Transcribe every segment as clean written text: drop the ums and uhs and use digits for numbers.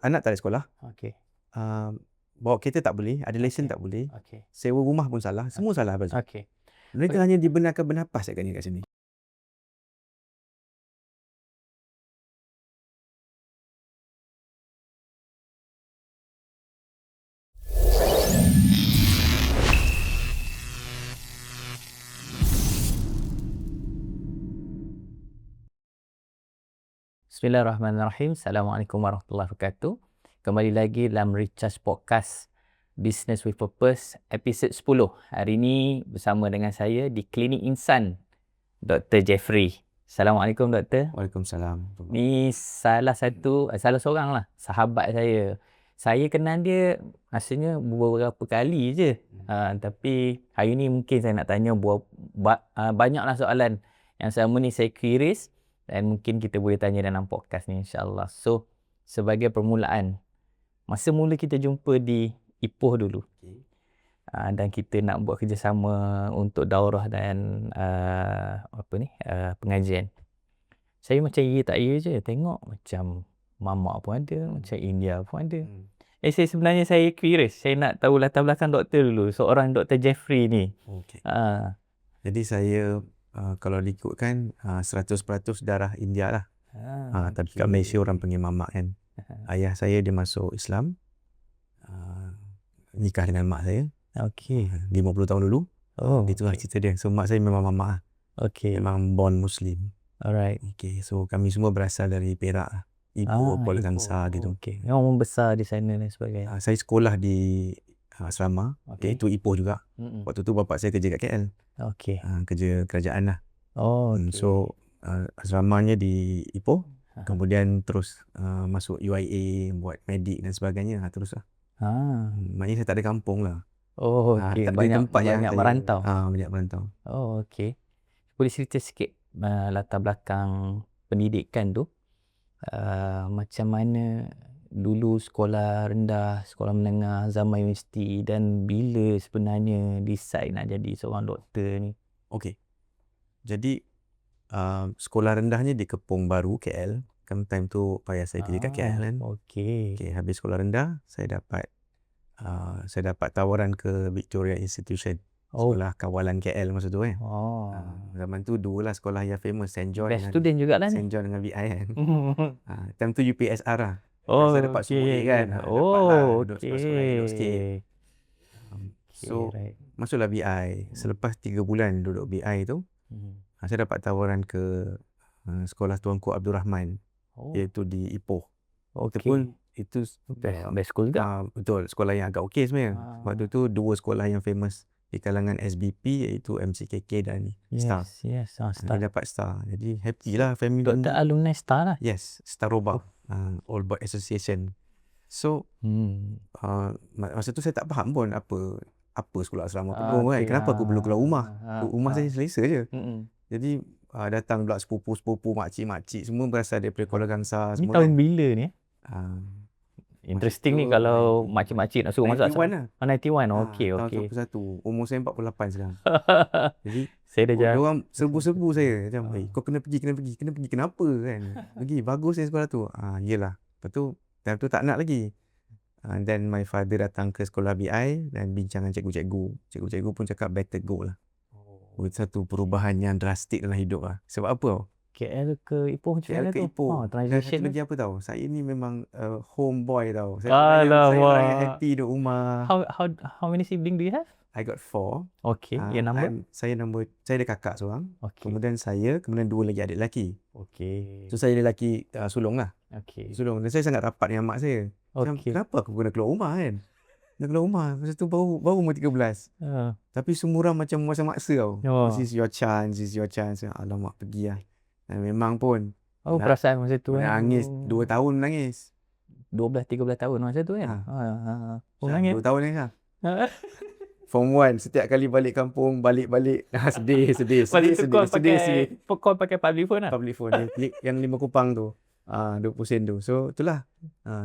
anak tak ada sekolah. Okey. Bawa kereta tak boleh, ada lesen tak boleh. Okey. Sewa rumah pun salah, semua salah Abang Zul. Okey. Mereka hanya dibenarkan bernafas kat sini. Bismillahirrahmanirrahim. Assalamualaikum warahmatullahi wabarakatuh. Kembali lagi dalam Recharge Podcast Business with Purpose episod 10. Hari ini bersama dengan saya di Klinik Insan, Dr. Jeffrey. Assalamualaikum Doktor. Waalaikumsalam. Ni salah seorang lah sahabat saya. Saya kenal dia rasanya beberapa kali je. Tapi hari ni mungkin saya nak tanya banyaklah soalan yang selama ni saya curious dan mungkin kita boleh tanya dalam podcast ni insyaAllah. So, sebagai permulaan, masa mula kita jumpa di Ipoh dulu. Dan kita nak buat kerjasama untuk daurah dan pengajian. Saya macam ya tak ya je. Tengok macam Mamak pun ada, macam India pun ada. Sebenarnya saya curious. Saya nak tahu latar belakang doktor dulu. Seorang Dr. Jeffrey ni. Okay. Jadi saya kalau diikutkan 100% darah India lah. Tapi kat Malaysia orang panggil Mamak kan. Ayah saya dia masuk Islam. Nikah dengan mak saya. 50 tahun dulu. Itulah cerita dia. So mak saya memang Mamak lah. Memang born Muslim. Alright. So kami semua berasal dari Perak lah. Ipoh, Kuala Kangsar gitu. Memang membesar di sana dan sebagainya. Saya sekolah di asrama. Iaitu Ipoh juga. Waktu tu bapak saya kerja kat KL. Kerja kerajaan lah. So asramanya di Ipoh. Kemudian terus masuk UIA, buat medik dan sebagainya. Terus lah. Maknanya saya tak ada kampung lah. Tak banyak tempat yang merantau. Banyak merantau. Okey. Boleh cerita sikit latar belakang pendidikan tu. Macam mana dulu sekolah rendah, sekolah menengah, zaman universiti, dan bila sebenarnya decide nak jadi seorang doktor ni? Okey. Jadi sekolah rendahnya di Kepong Baru, KL. Kan time tu ayah saya kerja kat KL kan. Habis sekolah rendah, saya dapat tawaran ke Victoria Institution. Sekolah kawalan KL masa tu kan. Zaman tu dua lah sekolah yang famous, St. John. Best student jugalah ni. St. John dengan VI kan. Time tu UPSR lah. Saya dapat semua kan. Dapat lah duduk sekolah elok sikit. So masuklah VI. Selepas 3 bulan duduk VI tu, saya dapat tawaran ke sekolah Tuanku Abdul Rahman, iaitu di Ipoh. Itu best school juga. Betul, sekolah yang agak okey sebenarnya. Waktu tu dua sekolah yang famous di kalangan SBP, iaitu MCKK dan Star. Star. Dia dapat Star. Jadi happy lah family. Doktor alumni Star lah? Yes, Star Robah. All Board Association. So masa tu saya tak faham pun apa sekolah asrama penuh kan. Kenapa aku perlu keluar rumah? Rumah saya selesa je. Jadi datang pula sepupu-sepupu, makcik-makcik semua berasal daripada Kuala Kangsar. Ni tahun bila ni? Interesting ni tu, kalau makcik-makcik nak suruh masuk asrama. 91 lah. 91. Tahun 91. Umur saya 48 sekarang. Jadi saya dah jalan. Diorang serbu-serbu saya macam, kau kena pergi. Kenapa kan? Pergi, bagus yang sekolah tu. Yelah. Lepas tu, time tu tak nak lagi. Then my father datang ke sekolah BI dan bincang dengan cikgu-cikgu. Cikgu-cikgu pun cakap better go lah. Satu perubahan yang drastik dalam hidup lah. Sebab apa tau? KL ke Ipoh macam mana tu? KL ke Ipoh. Transition lagi apa tau? Saya ni memang homeboy tau. Alamak. Saya orang yang happy duduk rumah. How many siblings do you have? I got 4. Yang number? Saya ada kakak seorang. Kemudian dua lagi adik lelaki. So saya ada lelaki sulung lah. Sulung. Dan saya sangat rapat dengan mak saya. Kenapa aku kena keluar rumah kan? Nak keluar rumah. Masa tu baru umur 13. Tapi semua orang macam maksa tau. This is your chance. Alamak, pergi lah. Dan memang pun. Perasaan masa tu kan? Menangis. 2 tahun menangis. 12-13 tahun masa tu kan? Menangis? 2 tahun ni lah. Form 1, setiap kali balik kampung, balik. Sedih. Kau pakai public phone lah? Public phone. Yang 5 kupang tu. 20 sen tu. So itulah.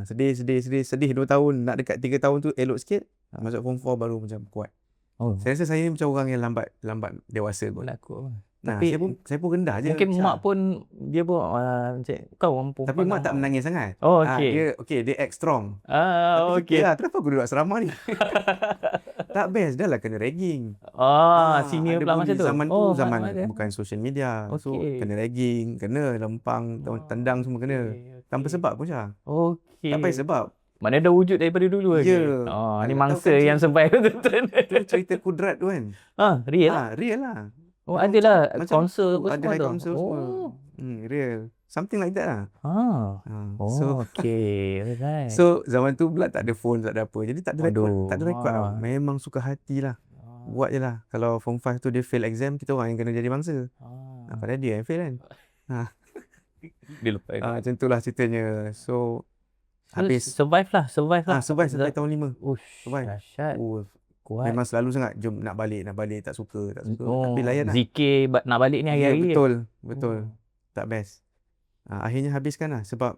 Sedih 2 tahun. Nak dekat 3 tahun tu elok sikit. Masuk form 4 baru macam kuat. Saya rasa saya ni macam orang yang lambat dewasa kot. Tapi saya pun rendah je. mungkin mak pun dia pun cik, kau orang perempuan. Tapi mak tak menangis sangat. Oh, okey. Dia act strong. Okey. Kenapa aku duduk asrama ni? Tak best, dah lah kena ragging. Senior pula masa tu. Zaman tu zaman bukan social media. So kena ragging, kena lempang, tendang semua kena. Tanpa sebab pun Syah. Okey. Tak payah sebab. Mana dah wujud daripada dulu lagi. Ni mangsa yang survive betul. Tu cerita kudrat tu kan. Real? Real lah. Adalah konsul apa ada semua high tu. council semua. Real. Something like that lah. Okay. Alright. So zaman tu pula tak ada phone, tak ada apa. Jadi tak ada record lah. Memang suka hati lah. Buat je lah. Kalau form 5 tu dia fail exam, kita orang yang kena jadi bangsa. Padahal dia yang fail kan. Dia lupa. Macam tu lah ceritanya. So habis. Survive lah. Survive sampai tahun 5. Survive. Dahsyat. Kuat. Memang selalu sangat jom nak balik, tak suka. Tapi layan lah. Zikir nak balik ni hari-hari. Betul. Tak best. Akhirnya habiskan lah sebab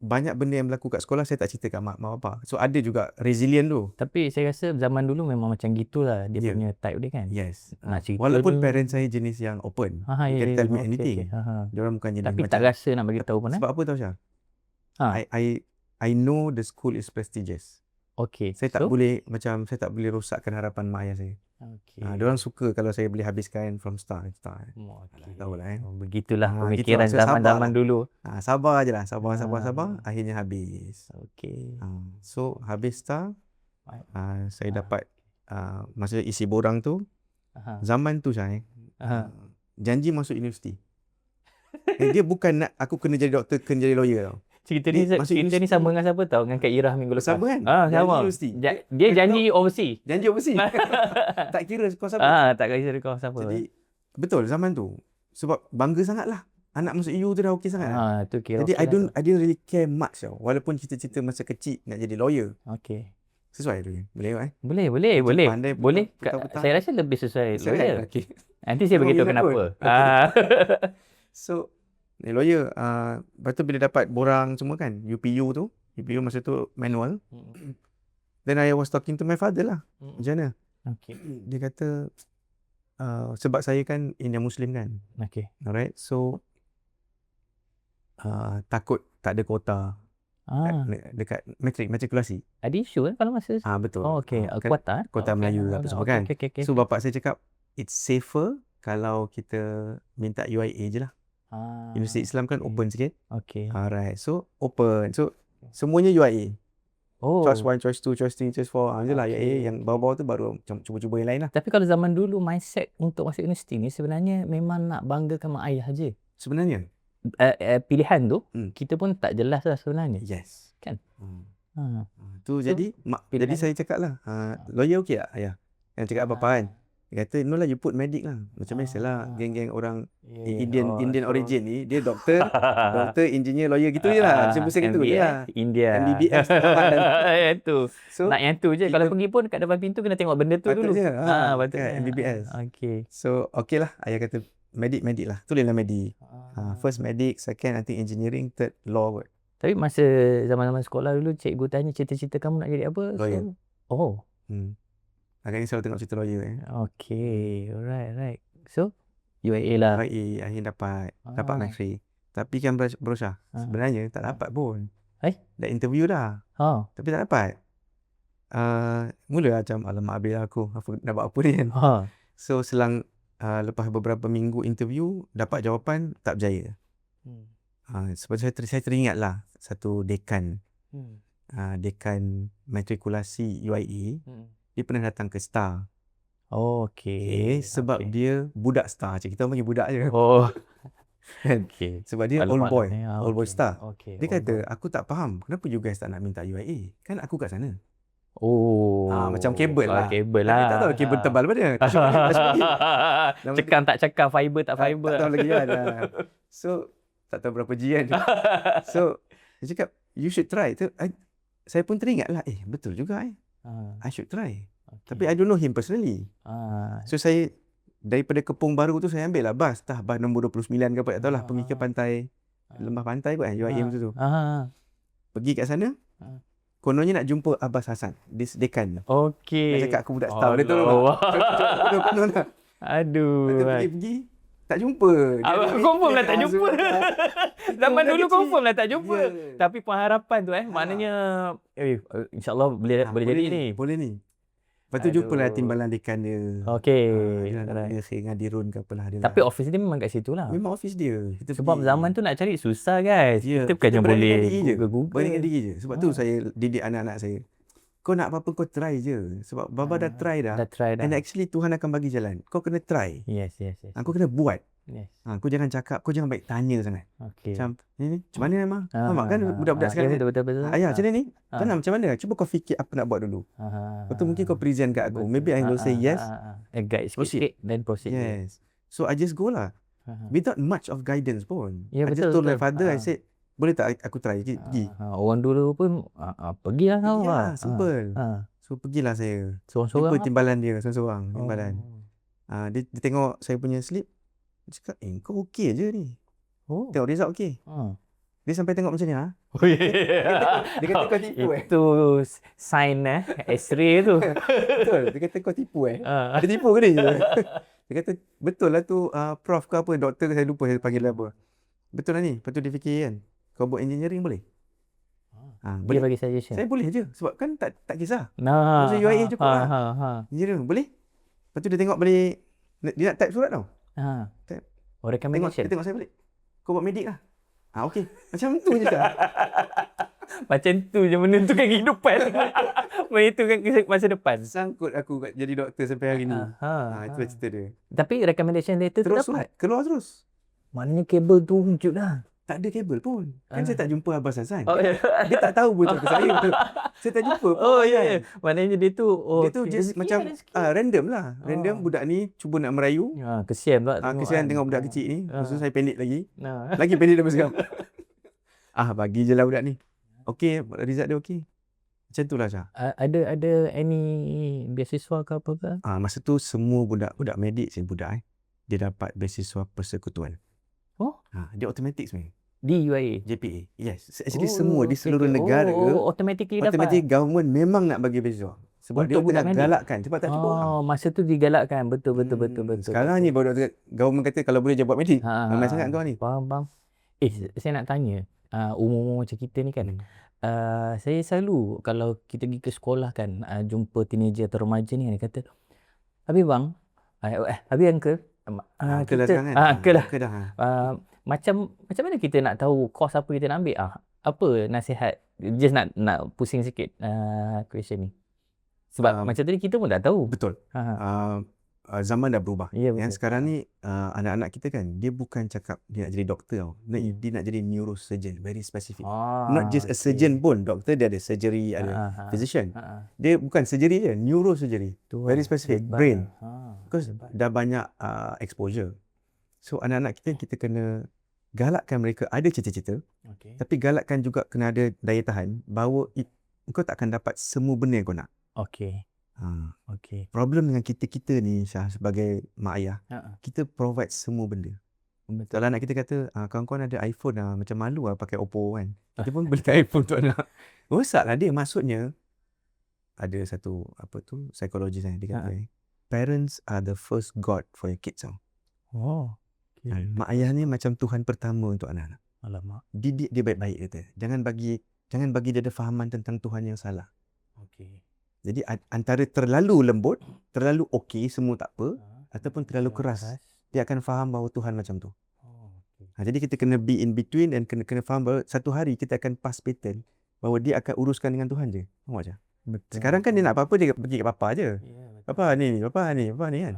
banyak benda yang berlaku kat sekolah saya tak cerita kat mak bapak. So ada juga resilient tu. Tapi saya rasa zaman dulu memang macam gitulah dia punya type dia kan. Yes. Nak cerita walaupun tu, parents saya jenis yang open. You can tell me anything. Diorang bukan jenis tapi macam, tak rasa nak bagi tahu pun. Sebab apa tahu Syah? I know the school is prestigious. Saya tak boleh rosakkan harapan mak ayah saya. Diorang suka kalau saya boleh habiskan from start. Tahulah begitulah pemikiran zaman-zaman dulu. Sabar je lah. Sabar. Akhirnya habis. So habis start, saya dapat masa isi borang tu. Zaman tu Syah janji masuk universiti. Dia bukan nak aku kena jadi doktor, kena jadi lawyer tau. Cerita ni sama dengan siapa tahu? Dengan Kak Irah minggu lepas. Sama kan? Sama. Dia janji overseas. Tak kira kau siapa. Tak kira kau siapa. Jadi betul zaman tu. Sebab bangga sangat lah. Anak masuk EU tu dah okey sangat. Tu kira. Jadi I didn't really care much tau. Walaupun cita-cita masa kecil nak jadi lawyer. Sesuai tu. Boleh kan? Boleh. Saya rasa lebih sesuai lawyer. Nanti saya beritahu kenapa. So lawyer, lepas tu bila dapat borang semua kan, UPU masa tu manual. Then I was talking to my father lah. Macam mana? Dia kata, sebab saya kan Indian Muslim kan. Alright, so takut tak ada kota dekat matrikulasi. Ada isu kalau masa betul. Kota Melayu apa semua kan. So bapak saya cakap, it's safer kalau kita minta UIA je lah. Universiti Islam kan open sikit. Alright. So open. So semuanya UIA. Choice 1, choice 2, choice 3, choice 4. Macam lah UIA. Yang bawah-bawah tu baru cuba-cuba yang lain lah. Tapi kalau zaman dulu mindset untuk masuk universiti ni sebenarnya memang nak banggakan mak ayah je. Sebenarnya pilihan tu kita pun tak jelas lah sebenarnya. Yes. Kan? Tu jadi saya cakap lah, lawyer okey tak ayah? Yang cakap apa-apa kan? Dia kata, no lah, you put medic lah. Macam biasalah, geng-geng orang Indian origin ni, dia doktor, engineer, lawyer gitu je lah. Macam-macam gitu je lah. India. MBBS. Yang tu. Nak yang tu je. Kalau pergi pun kat depan pintu kena tengok benda tu dulu. Patutnya. MBBS. So, okey lah. Ayah kata, medic lah. Tulislah medic. First medic, second I think engineering, third law kot. Tapi masa zaman-zaman sekolah dulu, cikgu tanya cita-cita kamu nak jadi apa? Lawyer. Agaknya selalu tengok cerita lawyer. Alright. So, UIA lah. UIA akhirnya dapat Maxray. Tapi kan Bro Syah, sebenarnya tak dapat pun. Dah interview dah. Tapi tak dapat. Mula macam, alamak habis aku nak buat apa ni kan. So selang lepas beberapa minggu interview, dapat jawapan tak berjaya. Sebab saya teringat lah satu dekan. Dekan matrikulasi UIA. Dia pernah datang ke STAR. Sebab dia budak STAR. Kita panggil budak je. Sebab dia old boy STAR. Dia kata, aku tak faham kenapa you guys tak nak minta UIA. Kan aku kat sana. Macam kabel lah. Tak tahu kabel tebal pada. Cekam tak cekam, fiber tak fiber. Tak tahu lagi kan. So, tak tahu berapa G kan. So, dia cakap, you should try. Saya pun teringat lah, betul juga I should try. Tapi I don't know him personally. So saya daripada Kepung Baru tu saya ambil lah bas nombor 29 ke apa, tak tahulah, pergi ke pantai Lembah Pantai kot UIM tu. Pergi kat sana. Kononnya nak jumpa Abbas Hassan, dekan. Dia cakap aku budak STAR dia tu. Aduh. Pergi. tak jumpa. Confirm lah tak jumpa. Zaman dulu confirm lah tak jumpa. Yeah. Tapi pengharapan tu maknanya insyaAllah boleh jadi ni. Boleh ni. Lepas tu jumpalah timbalan dekan dia. Okey. Dia Syekh Ngadirun ke apalah dia. Tapi office dia memang kat situ lah. Memang office dia. Sebab zaman tu nak cari susah guys. Kita bukan boleh Google. Beranikan diri je. Sebab tu saya didik anak-anak saya. Kau nak apa-apa kau try je. Sebab Baba dah try dah. And actually Tuhan akan bagi jalan. Kau kena try. Yes. Kau kena buat. Yes. Kau jangan cakap, kau jangan baik tanya sangat. Okay. Macam ni macam mana memang? Faham kan budak-budak sekarang. Betul. Ayah macam ni. Tanam macam mana? Cuba kau fikir apa nak buat dulu. Lepas tu mungkin kau present kat aku. Maybe I will say yes. Guide sikit then proceed. Yes. So I just go lah. Without much of guidance pun. I just told my father, I said, boleh tak aku try pergi? Orang dulu pun pergilah kau. Simple. So pergilah saya. Seorang-seorang. Jumpa timbalan dia seorang-seorang. Timbalan. Dia tengok saya punya slip. Dia cakap, kau okey je ni. Tengok result okey. Dia sampai tengok macam ni. Dia kata kau tipu Itu sign X-ray tu. Betul. Dia kata kau tipu Dia tipu ke ni? Dia kata betul lah tu prof ke apa, doktor ke saya lupa saya panggil apa. Betul lah ni. Lepas tu dia fikir kan, kau buat engineering boleh? Dia bagi suggestion. Saya boleh je. Sebab kan tak kisah. Saya UIA cukup lah. Engineering boleh? Lepas tu dia tengok balik. Dia nak type surat tau. Recommendation. Dia tengok saya balik. Kau buat medik lah. Okey. Macam tu je tak? Macam tu je menentukan kehidupan. Menentukan masa depan. Sangkut aku jadi doktor sampai hari ni. Itulah cerita dia. Tapi recommendation letter tu dapat? Keluar terus. Maknanya kabel tu wujud dah. Tak ada kabel pun. Kan saya tak jumpa Abbas Hassan. Dia tak tahu pun cakap saya. Saya tak jumpa pun. Maknanya dia tu just macam random lah. Random budak ni cuba nak merayu. Kesian pula. Kesian tengok budak kecil ni. Lepas tu saya panik lagi. Lagi panik daripada sekarang. Bagi je lah budak ni. Okey, result dia okey. Macam tu lah Syah. Ada any beasiswa ke apa ke? Masa tu semua budak medik dia dapat beasiswa persekutuan. Dia automatic sebenarnya. Di UIA? JPA. Yes. Actually semua di seluruh negara automatically dapat. Automatic government memang nak bagi beasiswa. Sebab dia tengah galakkan. Sebab tak cukup orang. Masa tu digalakkan. Betul. Sekarang ni baru government kata kalau boleh je buat medik. Ramai sangat kau ni. Faham. Saya nak tanya. Umur macam kita ni kan. Saya selalu kalau kita pergi ke sekolah kan. Jumpa teenager atau remaja ni kan. Dia kata, Habis bang. Habis uncle. Uncle dah. Macam mana kita nak tahu kos apa kita nak ambil? Apa nasihat? Just nak pusing sikit question ni. Sebab macam tadi kita pun dah tahu. Betul. Zaman dah berubah. Yang sekarang ni anak-anak kita kan, dia bukan cakap dia nak jadi doktor tau. Dia nak jadi neurosurgeon, very specific. Not just a surgeon pun. Doktor dia ada surgery, ada physician. Dia bukan surgery je, neurosurgery. Very specific, brain. Because dah banyak exposure. So anak-anak kita kena galakkan mereka ada cita-cita. Tapi galakkan juga kena ada daya tahan bahawa kau tak akan dapat semua benda yang kau nak. Problem dengan kita ni Syah, sebagai mak ayah, kita provide semua benda. Kalau anak kita kata kawan-kawan ada iPhone macam malu pakai Oppo kan. Kita pun belikan iPhone untuk anak. Rosaklah dia. Maksudnya ada satu psikologis dia kata parents are the first God for your kids. Mak ayah ni macam Tuhan pertama untuk anak-anak. Alamak. Didik dia baik-baik kata. Jangan bagi dia ada fahaman tentang Tuhan yang salah. Jadi antara terlalu lembut, terlalu okey semua tak apa, ataupun terlalu keras, dia akan faham bahawa Tuhan macam tu. Jadi kita kena be in between dan kena faham bahawa satu hari kita akan pass pattern bahawa dia akan uruskan dengan Tuhan je. Faham tak? Sekarang kan dia nak apa-apa dia pergi kat papa je. Papa ni kan.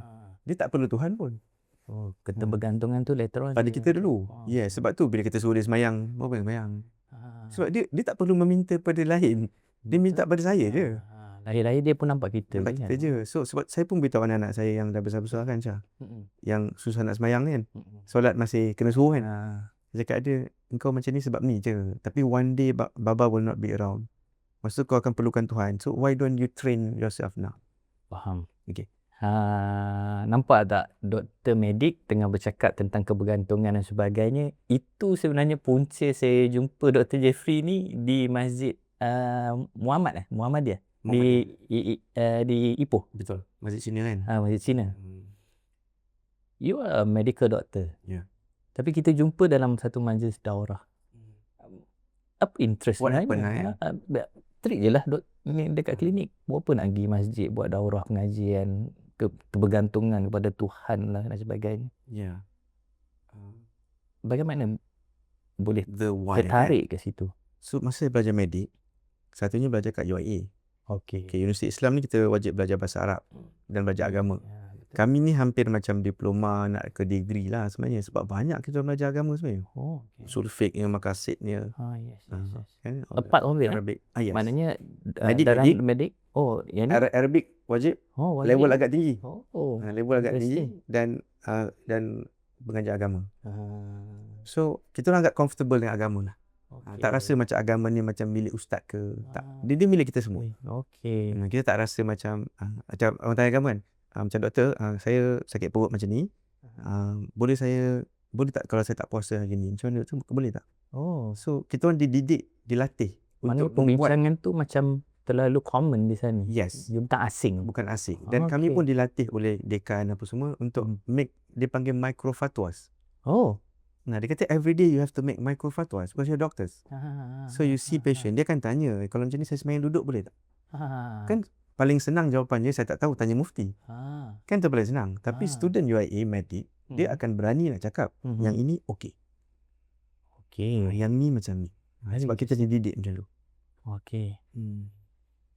Dia tak perlu Tuhan pun. Keterbergantungan tu later on pada kita dulu. Sebab tu bila kita suruh dia semayang, semayang. Sebab dia tak perlu meminta pada lain. Dia minta pada saya je. Lahir-lahir dia pun nampak kita. Kita je. So sebab saya pun beritahu anak-anak saya yang dah besar-besar kan Syah. Yang susah nak semayang kan. Solat masih kena suruh kan. Saya cakap dia, engkau macam ni sebab ni je. Tapi one day Baba will not be around. Maksud kau akan perlukan Tuhan. So why don't you train yourself now? Faham. Okay. Nampak tak doktor medik tengah bercakap tentang kebergantungan dan sebagainya. Itu sebenarnya punca saya jumpa Dr. Jeffrey ni di Masjid Muhammadiyah di Ipoh. Betul. Masjid Cina kan? Masjid Cina. you are a medical doctor. Yeah. Tapi kita jumpa dalam satu majlis daurah. Apa interest What sebenarnya? happened, Trik je lah ni dekat klinik. Buat apa nak pergi masjid, buat daurah pengajian, kebergantungan kepada Tuhan lah dan sebagainya. Yeah. Bagaimana boleh The why, tertarik ke situ? So masa saya belajar medik, satunya belajar kat UIA. Okey. Okay, Universiti Islam ni kita wajib belajar bahasa Arab dan belajar agama. Ya, betul. Kami ni hampir macam diploma nak ke degree lah sebenarnya, sebab banyak kita belajar agama sebenarnya. Oh, okay. Usul fiqhnya, makasidnya. Yes. Kan? Apart of it, Arabic. Yes. maknanya Medik. medik. Oh, yang ni. Arabic wajib. Oh, wajib. Level agak tinggi. Oh. Level agak tinggi dan mengajar agama. So kita orang agak comfortable dengan agama lah. Okay. Tak rasa macam agama ni macam milik ustaz ke. Tak. Dia milik kita semua. Okey. Kita tak rasa macam orang tanya agama kan. Macam doktor, saya sakit perut macam ni. Boleh tak kalau saya tak puasa hari ni? Macam mana? Boleh tak? Oh. So kita orang dididik, dilatih Maknanya untuk pembincangan tu macam terlalu common di sana. Yes. Dia bukan asing. Bukan asing. Dan kami pun dilatih oleh dekan apa semua untuk make, dia panggil micro fatwas. Oh. Nah, dia kata every day you have to make micro fatwas because you're doctors. So you see patient, dia akan tanya, kalau macam ni saya sembahyang duduk boleh tak? Kan paling senang jawapannya, saya tak tahu, tanya mufti. Kan tu paling senang. Tapi student UIA medik, dia akan berani nak cakap yang ini okey. Okey. Yang ni macam ni. Sebab kita dididik macam tu. Okey.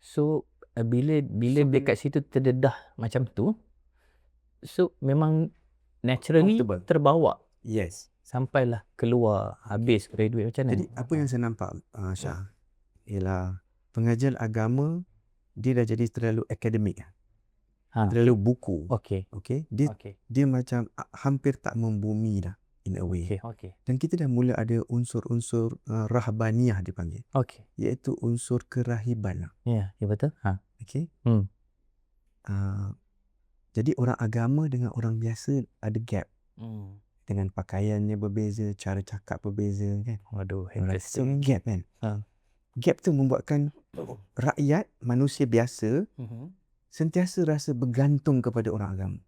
So bila dekat situ terdedah macam tu, so memang naturally terbawa. Yes. Sampailah keluar habis graduate macam mana? Jadi apa yang saya nampak Syah ialah pengajian agama dia dah jadi terlalu akademik. Terlalu buku. Okey. Dia macam hampir tak membumi dah in a way. Okey. Dan kita dah mula ada unsur-unsur rahbaniyah dipanggil. Okey. Iaitu unsur kerahiban. Ya, betul. Okey. Jadi orang agama dengan orang biasa ada gap. Dengan pakaiannya berbeza, cara cakap berbeza kan. Waduh, So gap kan. Gap tu membuatkan rakyat, manusia biasa sentiasa rasa bergantung kepada orang agama.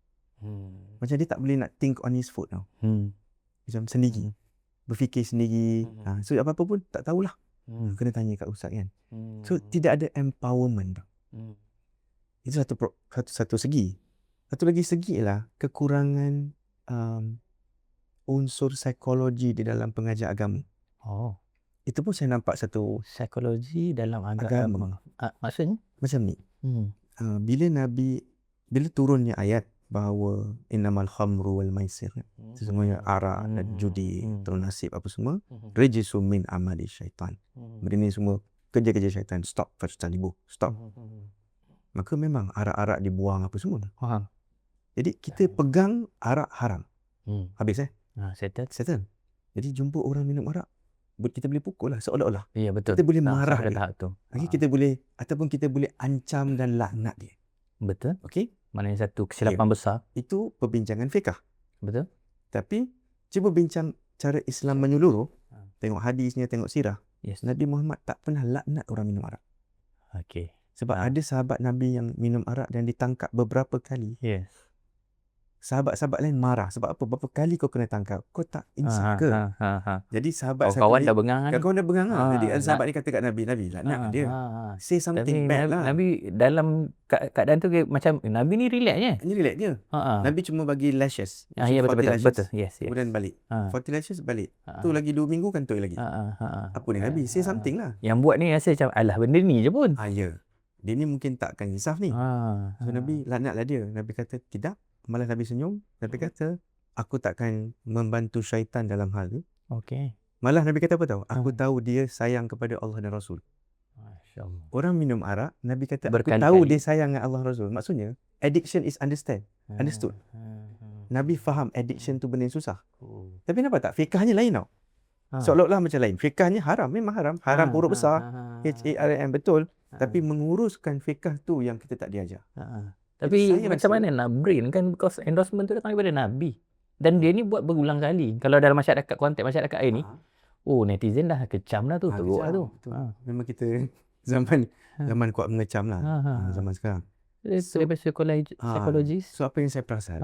Macam dia tak boleh nak think on his foot tau. Macam sendiri. Berfikir sendiri. So apa-apa pun tak tahulah. Kena tanya kat ustaz kan. So tidak ada empowerment tau. Itu satu segi. Satu lagi segi ialah kekurangan unsur psikologi di dalam pengajar agama. Itu pun saya nampak satu psikologi dalam agama. Maksudnya? Macam ni. Bila turunnya ayat bahawa innamal khamru wal maisir, sesungguhnya arak dan judi, turun nasib apa semua, rijsum min amali syaitan. Benda ni semua kerja-kerja syaitan. Stop. Maka memang arak-arak dibuang apa semua. Jadi kita pegang arak haram. Habis settle. Jadi jumpa orang minum arak, kita boleh pukul lah seolah-olah. Ya, betul. Kita boleh marah dia. Lagi kita boleh, ataupun kita boleh ancam dan laknat dia. Betul. Okey. Maknanya satu kesilapan besar. Itu perbincangan fiqh. Betul. Tapi cuba bincang cara Islam menyeluruh. Tengok hadisnya, tengok sirah. Nabi Muhammad tak pernah laknat orang minum arak. Okey. Sebab ada sahabat Nabi yang minum arak dan ditangkap beberapa kali. Yes. Sahabat-sahabat lain marah. Sebab apa? Berapa kali kau kena tangkap? Kau tak insaf ke? Jadi sahabat kawan dah bengang. Kawan dah bengang lah. Jadi sahabat ni kata kat Nabi laknat dia. Say something bad lah. Nabi dalam keadaan tu macam Nabi ni relax je. Ni relax je. Nabi cuma bagi lashes. Ya, betul. Yes. Kemudian balik. 40 lashes balik. Tu lagi 2 minggu kan tu lagi. Apa ni Nabi? Say something lah. Yang buat ni rasa macam alah benda ni je pun. Ya. Dia ni mungkin takkan insaf ni. So Nabi laknatlah dia. Nabi kata tidak. Malah Nabi senyum. Nabi kata, aku takkan membantu syaitan dalam hal tu. Okey. Malah Nabi kata apa tahu? Aku tahu dia sayang kepada Allah dan Rasul. Masya-Allah. Orang minum arak, Nabi kata aku tahu dia sayang dengan Allah dan Rasul. Maksudnya, addiction is understood. Nabi faham addiction tu benda yang susah. Tapi nampak tak? Fiqahnya lain tau. Seolah-olah macam lain. Fiqahnya haram. Memang haram. Haram huruf besar. HARAM betul. Tapi menguruskan fiqah tu yang kita tak diajar. Tapi macam mana nak brain kan, because endorsement tu datang daripada Nabi. Dan dia ni buat berulang kali. Kalau dalam masyarakat, konteks masyarakat air ni, netizen dah kecam dah tu, teruk lah tu. Memang kita zaman kuat mengecam lah. Zaman sekarang. Daripada psikologis. So apa yang saya perasan,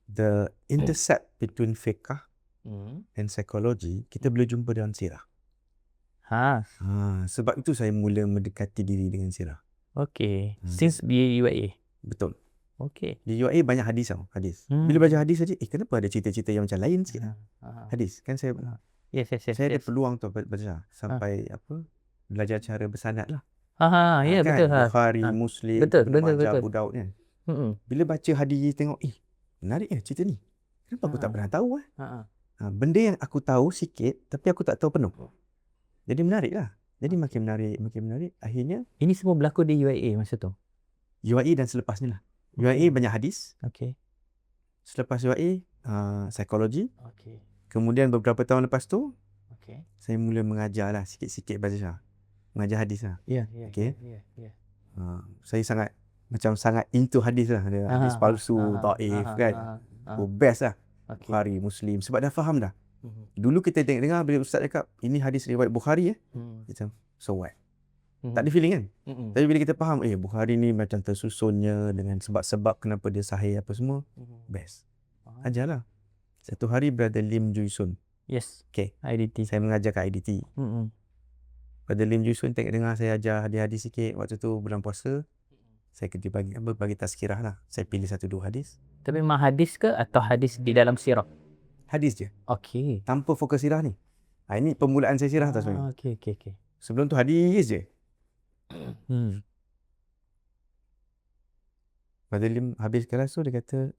the intercept between fiqh and psychology, kita boleh jumpa dalam sirah. Sebab itu saya mula mendekati diri dengan sirah. Okay. Since di UIA? Betul. Okay. Di UIA banyak hadis tau. Bila belajar hadis saja, kenapa ada cerita-cerita yang macam lain sikit? Hadis. Kan saya saya ada peluang tu baca sampai belajar cara bersanad lah. Ya, kan? betul. Bukhari, Muslim, betul. Abu Daud kan. Bila baca hadis tengok, menarik cerita ni. Kenapa aku tak pernah tahu? Benda yang aku tahu sikit, tapi aku tak tahu penuh. Jadi menarik lah. Jadi makin menarik. Akhirnya, ini semua berlaku di UIA masa tu? UIA dan selepasnya lah. UIA banyak hadis. Okay. Selepas UIA, psikologi. Okay. Kemudian beberapa tahun lepas tu, saya mula mengajar lah sikit-sikit bahasa. Mengajar hadis lah. Okay. Saya sangat into hadis lah. Ada hadis palsu, taif kan. Best lah. Bukhari, Muslim. Sebab dah faham dah. Dulu kita dengar bila ustaz cakap, ini hadis riwayat Bukhari macam, so what? Tak ada feeling kan? Tapi bila kita faham, Bukhari ni macam tersusunnya dengan sebab-sebab kenapa dia sahih apa semua, best. Ajarlah. Satu hari Brother Lim Joo Soon. Yes. Okay. IDT. Saya mengajar kat IDT. Brother Lim Joo Soon dengar saya ajar hadis sikit waktu tu bulan puasa. Saya kerja bagi tazkirah lah. Saya pilih 1-2 hadis. Tapi memang hadis ke atau hadis di dalam sirah? Hadis je. Okay. Tanpa fokus sirah ni. Ini permulaan saya sirah tau sebenarnya. Okay. Sebelum tu hadis je. Brother Lim habis kelas tu dia kata,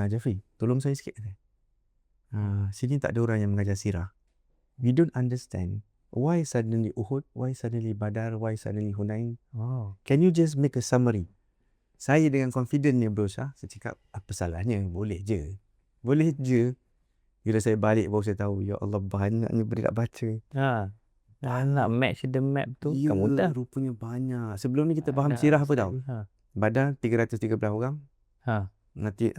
Jafri, tolong saya sikit. Sini tak ada orang yang mengajar sirah. We don't understand why suddenly Uhud, why suddenly Badar, why suddenly Hunain. Can you just make a summary? Saya dengan confident ni berusaha. Saya cakap, apa salahnya? Boleh je. Bila saya balik baru saya tahu, ya Allah, banyaknya benda nak baca. Nak match the map tu kan mudah. Rupanya banyak. Sebelum ni kita faham sirah apa tahu? Badar 313 orang. Nanti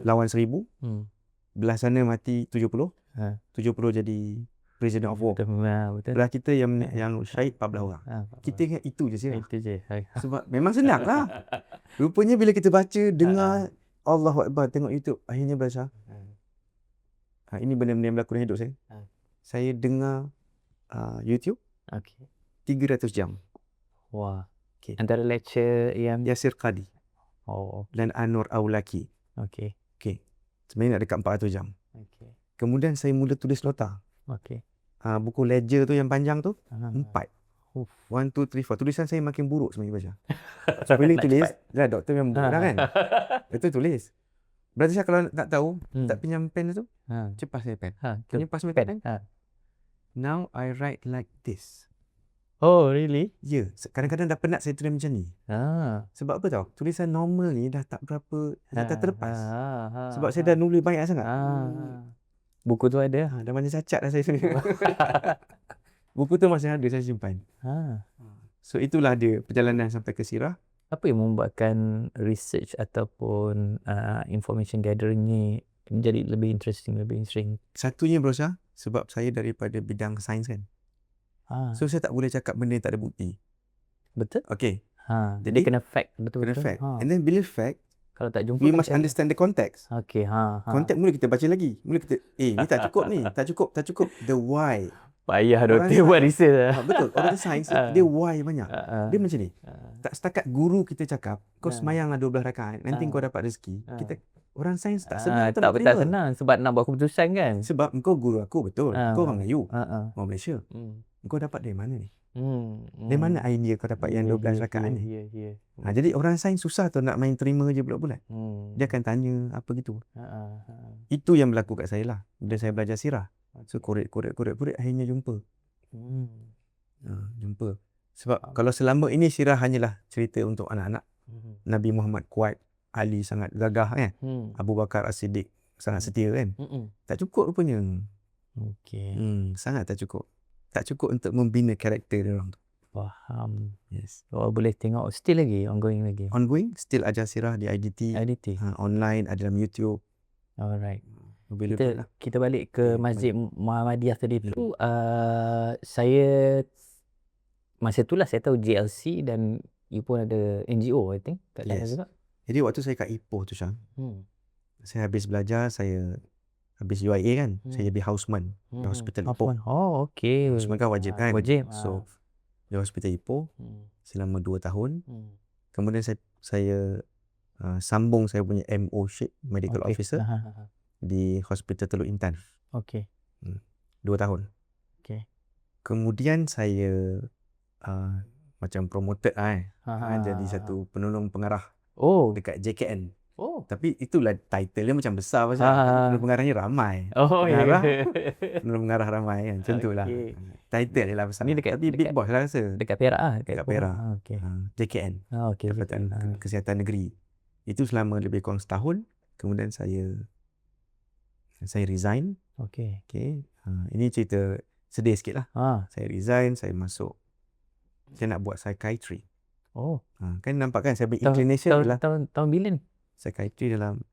lawan 1000. Belah sana mati 70. 70 jadi prisoner of war. Betul. Belah kita yang syahid 14 orang. Kita ingat itu je sirah. Itu je. Sebab memang senang lah. Rupanya bila kita baca, dengar, Allahu Akbar, tengok YouTube, akhirnya baca. Ini benda-benda yang berlaku dalam hidup saya. Saya dengar YouTube 300 jam. Wah. Antara lecture yang Yasir Qadi dan Anwar Aulaki. Sebenarnya nak dekat 400 jam. Kemudian saya mula tulis nota. Buku ledger tu yang panjang tu 4. 1, 2, 3, 4. Tulisan saya makin buruk sebenarnya baca. Bila tulis, dah doktor yang buruk dah kan. Betul tulis. Berarti saya kalau nak tahu, tak pinjam pen tu, cepat saya pen. Can you pass me pen? Now I write like this. Oh, really? Ya, kadang-kadang dah penat saya tulis macam ni. Sebab apa tahu? Tulisan normal ni dah tak berapa, dah terlepas. Sebab saya dah nulis banyak sangat. Buku tu ada? Dah banyak cacat dah saya sebenarnya. Buku tu masih ada, saya simpan. So itulah dia perjalanan sampai ke sirah. Apa yang membuatkan research ataupun information gathering ni menjadi lebih interesting? Satunya berusaha sebab saya daripada bidang sains kan. So saya tak boleh cakap benda yang tak ada bukti. Betul? Okay. Jadi kena fact. Betul-betul. Kena fact. And then bila fact, kalau tak jumpa, we must understand the context. Context mula kita baca lagi. Mula kita, ni tak cukup ni. Tak cukup. The why. Payah doktor buat research. Betul. Orang sains, dia why banyak. Dia macam ni. Tak setakat guru kita cakap, kau semayanglah 12 rakaat, nanti kau dapat rezeki. Orang sains tak senang. Tak senang sebab nak buat keputusan kan. Sebab engkau guru aku, betul. Kau orang Melayu. Orang Malaysia. Kau dapat dari mana ni? Dari mana idea kau dapat yang 12 rakaat ni? Jadi orang sains susah tu nak main terima je bulat-bulat. Dia akan tanya apa gitu. Itu yang berlaku kat saya lah. Bila saya belajar sirah. So korek, akhirnya jumpa. Jumpa. Sebab kalau selama ini sirah hanyalah cerita untuk anak-anak. Nabi Muhammad kuat, Ali sangat gagah kan. Abu Bakar As-Siddiq sangat setia kan. Tak cukup rupanya. Sangat tak cukup. Tak cukup untuk membina karakter dia orang tu. Faham. Yes. Boleh tengok still lagi, ongoing lagi. Ongoing, still ajar sirah di IDT. Online, ada dalam YouTube. Alright. Kita balik ke Masjid Muhammadiyah tadi tu. Saya masa itulah saya tahu JLC dan you pun ada NGO I think. Yes. Jadi waktu saya kat Ipoh tu Syam. Saya habis belajar, saya habis UIA kan, saya jadi houseman di hospital Ipoh. Oh, okey. Houseman kan wajib kan. Wajib. So di hospital Ipoh selama 2 tahun. Kemudian saya sambung saya punya MO-ship, medical officer di hospital Teluk Intan. Okey. 2 tahun. Okey. Kemudian saya macam promoted jadi satu penolong pengarah dekat JKN. Tapi itulah title dia macam besar pasal penolong pengarahnya ramai. Penolong pengarah ramai kan. Macam itulah. Title dia lah besar. Ni dekat, tapi big boss lah rasa. Dekat Perak ah. Dekat Perak. JKN. Jabatan Kesihatan Negeri. Itu selama lebih kurang setahun. Kemudian saya resign. Okey. Ini cerita sedih sikit lah. Saya resign, saya masuk. Saya nak buat psychiatry. Kan nampak kan saya inclination adalah tahun bila ni? Psychiatry dalam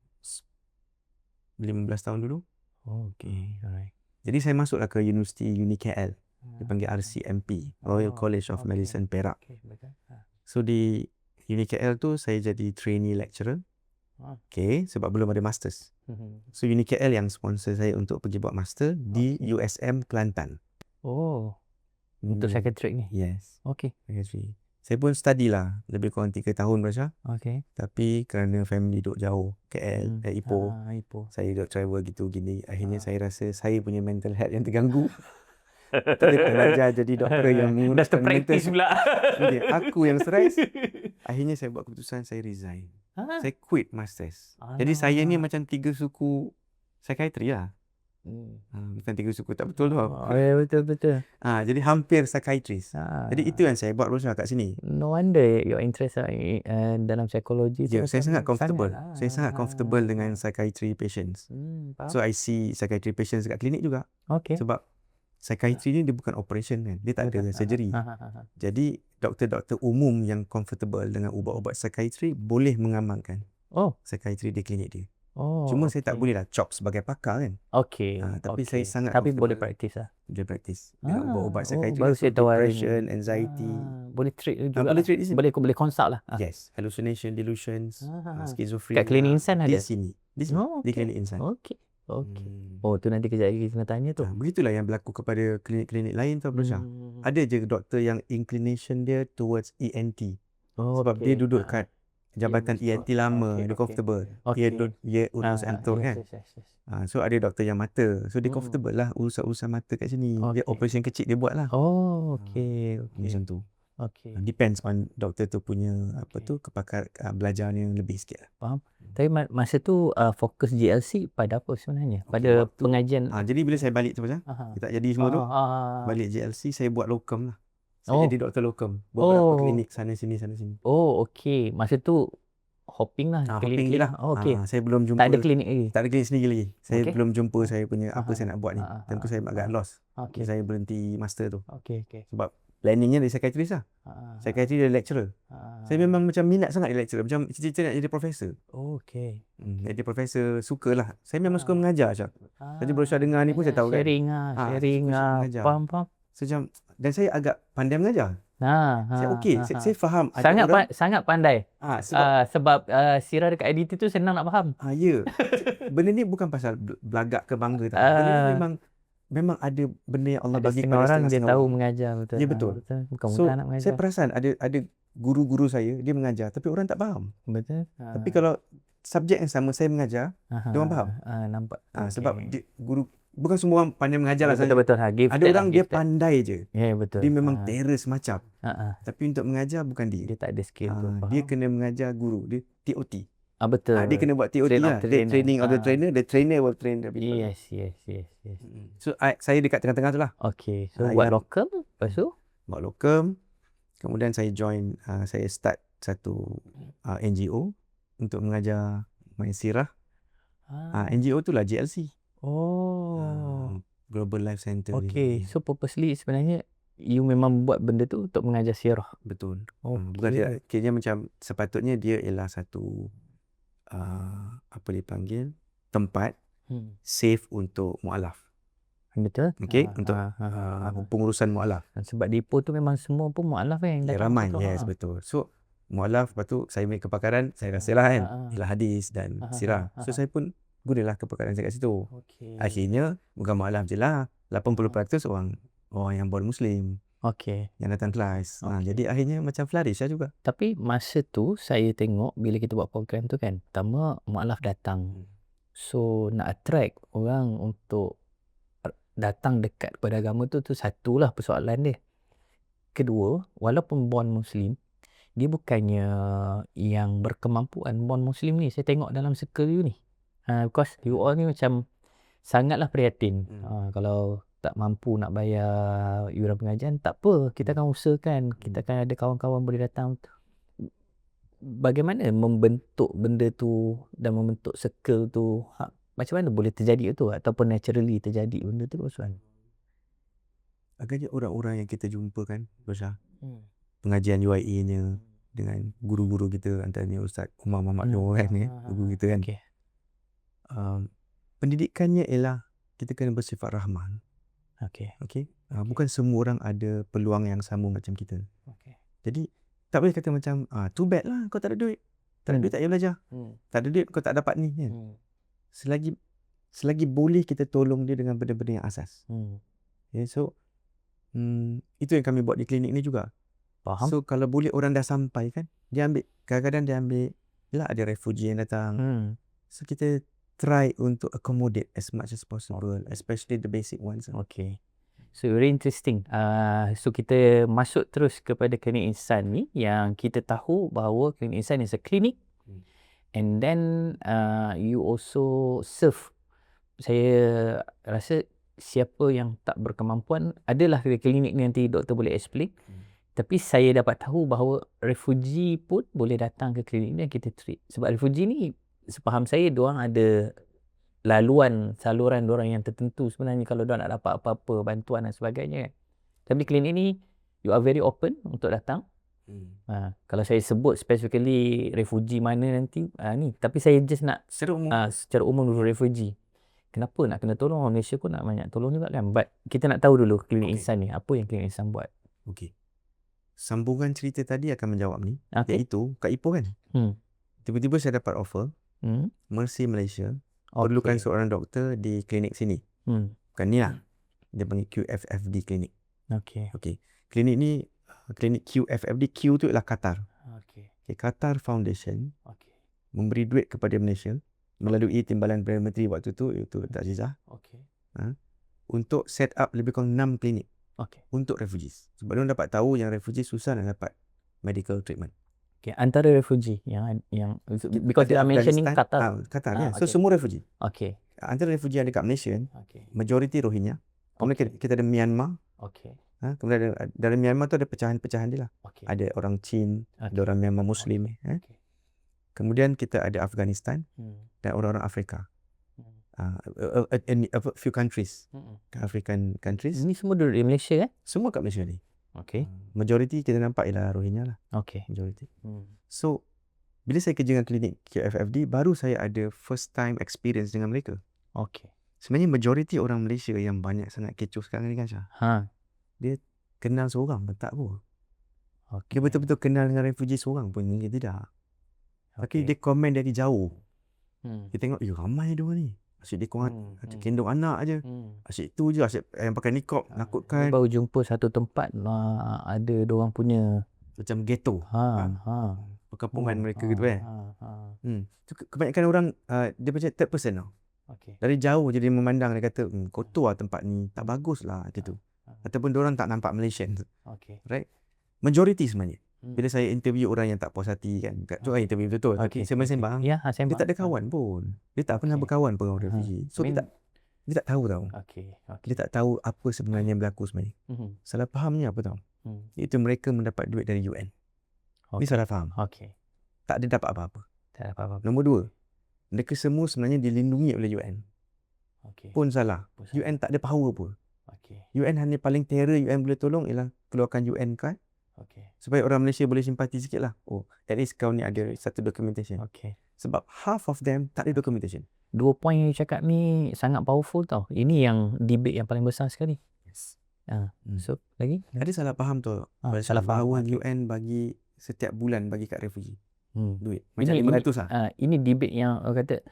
15 tahun dulu. Okey, alright. Jadi saya masuklah ke Universiti UniKL. Dipanggil RCMP, Royal College of Medicine Perak. So di UniKL tu saya jadi trainee lecturer. Sebab belum ada masters. So UniKL yang sponsor saya untuk pergi buat master di USM Kelantan. Untuk psychiatric ni? Yes. Okey. Psychiatry. Saya pun study lah lebih kurang 3 tahun Rasha. Tapi kerana family duduk jauh KL, Ipoh. Saya duduk travel gitu gini. Akhirnya saya rasa saya punya mental health yang terganggu. Tak ada belajar jadi doktor yang dah terpraktis pula. Aku yang stres. Akhirnya saya buat keputusan saya resign. Saya quit masters. Jadi saya ni macam 3 suku psychiatry lah. Bukan 3 suku tak betul tu. Betul. Jadi hampir psychiatrist. Jadi itu yang saya buat Rosha kat sini. No wonder your interest dalam psikologi tu. Saya sangat comfortable. Saya sangat comfortable dengan psychiatry patients. So I see psychiatry patients dekat klinik juga. Sebab psychiatry ni dia bukan operation kan. Dia tak ada surgery. Jadi doktor-doktor umum yang comfortable dengan ubat-ubat psychiatry boleh mengamalkan psychiatry di klinik dia. Cuma saya tak boleh lah chop sebagai pakar kan. Tapi saya sangat tapi boleh praktis lah. Boleh praktis dengan ubat-ubat psychiatry. Baru saya tahu depression, anxiety. Boleh treat juga. Boleh treat di sini. Boleh consult lah. Yes, hallucination, delusions, schizophrenia. Kat klinik Insan ada? Di sini. Di klinik Insan. Okey. Tu nanti kejap lagi kita tanya tu. Begitulah yang berlaku kepada klinik-klinik lain tu Abdul Syah. Ada je doktor yang inclination dia towards ENT. Sebab dia duduk kat jabatan ENT lama, dia comfortable. Dia urus antok kan. So ada doktor yang mata. So dia comfortable lah urusan mata kat sini. Dia operation kecil dia buat lah. Macam tu. Depends on doktor tu punya kepakar belajarnya lebih sikit lah. Faham. Tapi masa tu fokus GLC pada apa sebenarnya? Pada pengajian. Jadi bila saya balik tu kita tak jadi semua tu. Balik GLC saya buat locum lah. Saya jadi doktor locum. Buat beberapa klinik sana sini. Okey. Masa tu hopping lah. Hopping lah. Saya belum jumpa. Tak ada klinik lagi? Tak ada klinik sendiri lagi. Saya belum jumpa saya punya apa saya nak buat ni. Tentu saya agak lost. Saya berhenti master tu. Sebab planningnya dari psychiatrist lah. Psychiatry dia lecturer. Saya memang macam minat sangat dia lecturer. Macam cita-cita nak jadi profesor. Jadi profesor, sukalah. Saya memang suka mengajar Syah. Jadi Berusaha dengar ni pun saya tahu kan. Sharing Faham. Sejam. Dan saya agak pandai mengajar. Saya saya faham. Sangat pandai. Sebab sirah dekat IDT tu senang nak faham. Ya. Benda ni bukan pasal belagak ke bangga tak. Benda ni memang ada benda yang Allah bagi pada orang dia tahu mengajar betul. Ya betul. Bukan nak mengajar. Saya perasan ada guru-guru saya dia mengajar tapi orang tak faham. Betul. Tapi kalau subjek yang sama saya mengajar, dia orang faham. Nampak. Sebab guru bukan semua orang pandai mengajar lah. Betul. Ada orang dia pandai je. Ya betul. Dia memang terror semacam. Tapi untuk mengajar bukan dia. Dia tak ada skill tu. Dia kena mengajar guru. Dia TOT. Betul. Dia kena buat TOT lah. Training of the trainer. The trainer will train the people. Yes. So saya dekat tengah-tengah tu lah. So buat locum. Lepas tu? Buat locum. Kemudian saya join. Saya start satu NGO. Untuk mengajar main sirah. NGO tu lah GLC. Global Life Center. So purposely sebenarnya you memang buat benda tu untuk mengajar sirah. Betul. Bukan dia. Kira macam sepatutnya dia ialah satu apa dipanggil tempat safe untuk mualaf. Betul. Untuk pengurusan mualaf. Sebab di Ipoh tu memang semua pun mualaf yang ramai. Yes, betul. So mualaf, lepas tu saya ambil kepakaran, saya rasalah kan ialah hadis dan sirah. So saya pun gunalah keperkara saya kat situ. Akhirnya bukan maklum je lah, 80% orang yang born Muslim yang datang kelas. Jadi akhirnya macam flourish lah juga. Tapi masa tu saya tengok bila kita buat program tu kan, pertama mualaf datang. So nak attract orang untuk datang dekat kepada agama tu satulah persoalan dia. Kedua, walaupun born Muslim, dia bukannya yang berkemampuan born Muslim ni. Saya tengok dalam circle you ni. Because you all ni macam sangatlah prihatin. Kalau tak mampu nak bayar iuran pengajian, tak apa. Kita akan usahakan. Kita akan ada kawan-kawan boleh datang. Bagaimana membentuk benda tu dan membentuk circle tu? Macam mana boleh terjadi tu? Ataupun naturally terjadi benda tu? Agaknya orang-orang yang kita jumpa kan, pengajian UIA-nya dengan guru-guru kita, antaranya Ustaz Umar Muhammad Noor kan, guru kita kan. Pendidikannya ialah kita kena bersifat rahman. Bukan semua orang ada peluang yang sama macam kita. Jadi tak boleh kata macam too bad lah kau tak ada duit. Tak ada duit tak payah belajar. Tak ada duit kau tak dapat ni kan. Selagi boleh kita tolong dia dengan benda-benda yang asas. So itu yang kami buat di klinik ni juga. Faham. So kalau boleh orang dah sampai kan, dia ambil, kadang-kadang dia ambil, yelah ada refugee yang datang. So kita try untuk accommodate as much as possible, especially the basic ones. So very interesting. So kita masuk terus kepada Klinik Insan ni, yang kita tahu bahawa Klinik Insan is a clinic, and then you also serve. Saya rasa siapa yang tak berkemampuan, adalah klinik ni nanti doktor boleh explain. Tapi saya dapat tahu bahawa refugee pun boleh datang ke klinik ni dan kita treat. Sebab refugee ni, sepaham saya, diorang ada saluran diorang yang tertentu sebenarnya kalau diorang nak dapat apa-apa bantuan dan sebagainya. Tapi klinik ni you are very open untuk datang. Kalau saya sebut specifically refugee mana nanti ni, tapi saya just nak secara umum dulu refugee. Kenapa nak kena tolong? Orang Malaysia pun nak banyak tolong juga kan. But kita nak tahu dulu klinik Insan ni, apa yang klinik Insan buat. Sambungan cerita tadi akan menjawab ni, iaitu kat Ipoh kan. Tiba-tiba saya dapat offer Mercy Malaysia perlukan seorang doktor di klinik sini. Bukan ni lah. Dia panggil QFFD klinik. Klinik ni, klinik QFFD, Q tu ialah Qatar. Qatar Foundation memberi duit kepada Malaysia melalui timbalan Perdana Menteri waktu tu, iaitu Datuk Aziza, untuk set up lebih kurang 6 klinik untuk refugees. Sebab dia dapat tahu yang refugees susah nak dapat medical treatment. Antara refugee yang because they are mentioning Qatar. Qatar ya. So semua refugee. Antara refugee yang dekat Malaysia, majority Rohingya. Kemudian kita ada Myanmar. Kemudian dari Myanmar tu ada pecahan-pecahan dia lah. Ada orang Chin, ada orang Myanmar Muslim. Kemudian kita ada Afghanistan dan orang-orang Afrika. A few countries, African countries. Ini semua di Malaysia kan? Semua kat Malaysia ni. Majority kita nampak ialah Rohingya lah. Majority. So bila saya kerja dengan klinik QFFD, baru saya ada first time experience dengan mereka. Sebenarnya majority orang Malaysia yang banyak sangat kecoh sekarang ni kan Syah. Dia kenal seorang pun tak pun. Dia betul-betul kenal dengan refugee seorang pun mungkin tidak. Tapi dia komen dari jauh. Dia tengok, ramai dia ni. Asyik dia korang kendong anak aje. Asyik tu je, asyik yang pakai niqab, nakutkan. Baru jumpa satu tempat ada diorang punya macam ghetto. Perkampungan mereka gitu Kebanyakan orang dia macam third person tau. Dari jauh je dia memandang, dia kata kotor lah tempat ni, tak bagus lah gitu. Ataupun diorang tak nampak Malaysian. Right? Majority sebenarnya. Bila saya interview orang yang tak puas hati kan, interview betul-betul. Sembang-sembang. Dia tak ada kawan pun. Dia tak pernah berkawan pun orang refugee. So dia tak tahu tau. Dia tak tahu apa sebenarnya yang berlaku sebenarnya. Salah fahamnya apa tau? Iaitu mereka mendapat duit dari UN. Ini salah faham. Tak ada dapat apa-apa. Nombor 2, mereka semua sebenarnya dilindungi oleh UN. Pun salah. UN tak ada power pun. UN hanya paling terror UN boleh tolong ialah keluarkan UN card. Supaya orang Malaysia boleh simpati sikit lah. At least kau ni ada satu documentation. Sebab half of them tak ada documentation. 2 poin yang cakap ni sangat powerful tau. Ini yang debate yang paling besar sekali. So lagi? Ada salah faham tu. Salah faham. UN bagi setiap bulan bagi kat refugee duit. Macam 500 lah. Ini debate yang orang kata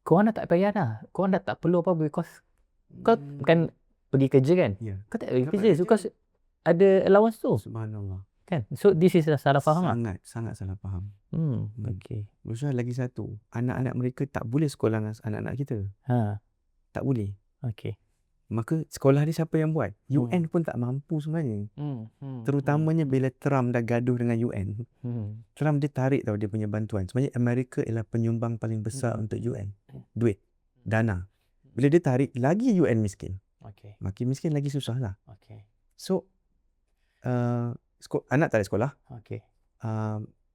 korang dah tak payah dah. Korang dah tak perlu apa because kau kan pergi kerja kan? Ya. Kau tak pergi kerja because ada allowance tu. Subhanallah. Kan? So this is a salah faham lah. Sangat salah faham. Okay. Maksudnya lagi satu, anak-anak mereka tak boleh sekolah dengan anak-anak kita. Tak boleh. Okay. Maka sekolah dia siapa yang buat? UN pun tak mampu sebenarnya. Terutamanya bila Trump dah gaduh dengan UN. Trump dia tarik tau dia punya bantuan. Sebenarnya Amerika ialah penyumbang paling besar untuk UN. Duit, dana. Bila dia tarik, lagi UN miskin. Makin miskin lagi susah lah. So, anak tak ada sekolah.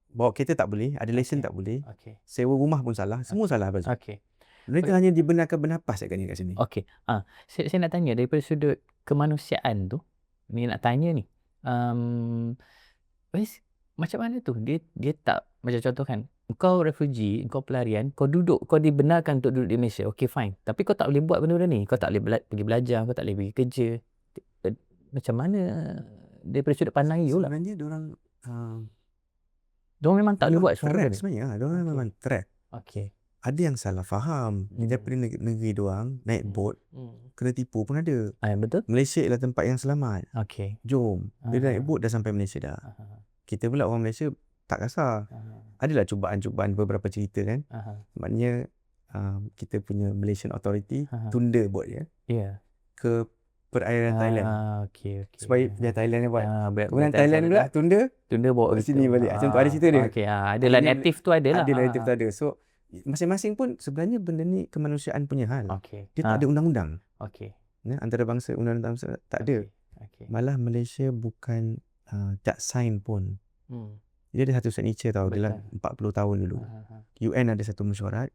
Bawa kereta tak boleh, ada lesen tak boleh. Sewa rumah pun salah, semua salah. Mereka hanya dibenarkan bernapas kat sini. Okey. Saya nak tanya daripada sudut kemanusiaan tu, ni nak tanya ni. Macam mana tu? Dia tak, macam contoh kan, kau refugee, kau pelarian, kau duduk, kau dibenarkan untuk duduk di Malaysia. Okay, fine. Tapi kau tak boleh buat benda-benda ni. Kau tak boleh pergi belajar, kau tak boleh pergi kerja. Macam mana daripada sudut pandang you lah? Sebenarnya diorang memang tak boleh buat trap sebenarnya. Diorang memang trap. Okay. Ada yang salah faham. Daripada negeri diorang naik bot, kena tipu pun ada. Betul. Malaysia ialah tempat yang selamat. Okay. Jom. Dia naik bot dah sampai Malaysia dah. Kita pula orang Malaysia tak kasar. Adalah cubaan-cubaan beberapa cerita kan. Maknanya kita punya Malaysian Authority tunda bot dia ke perairan Thailand. Okay. Supaya biar Thailand dia buat. Kemudian Thailand Thailand pula tunda bawa ke sini balik. Macam tu ada cerita dia. Okay. Adalah native tu adalah. Adalah native tu ada. So masing-masing pun sebenarnya benda ni kemanusiaan punya hal. Dia tak ada undang-undang. Antarabangsa undang-undang tak ada. Malah Malaysia bukan tak sign pun. Dia ada satu signature tau dalam 40 tahun dulu. UN ada satu mesyuarat.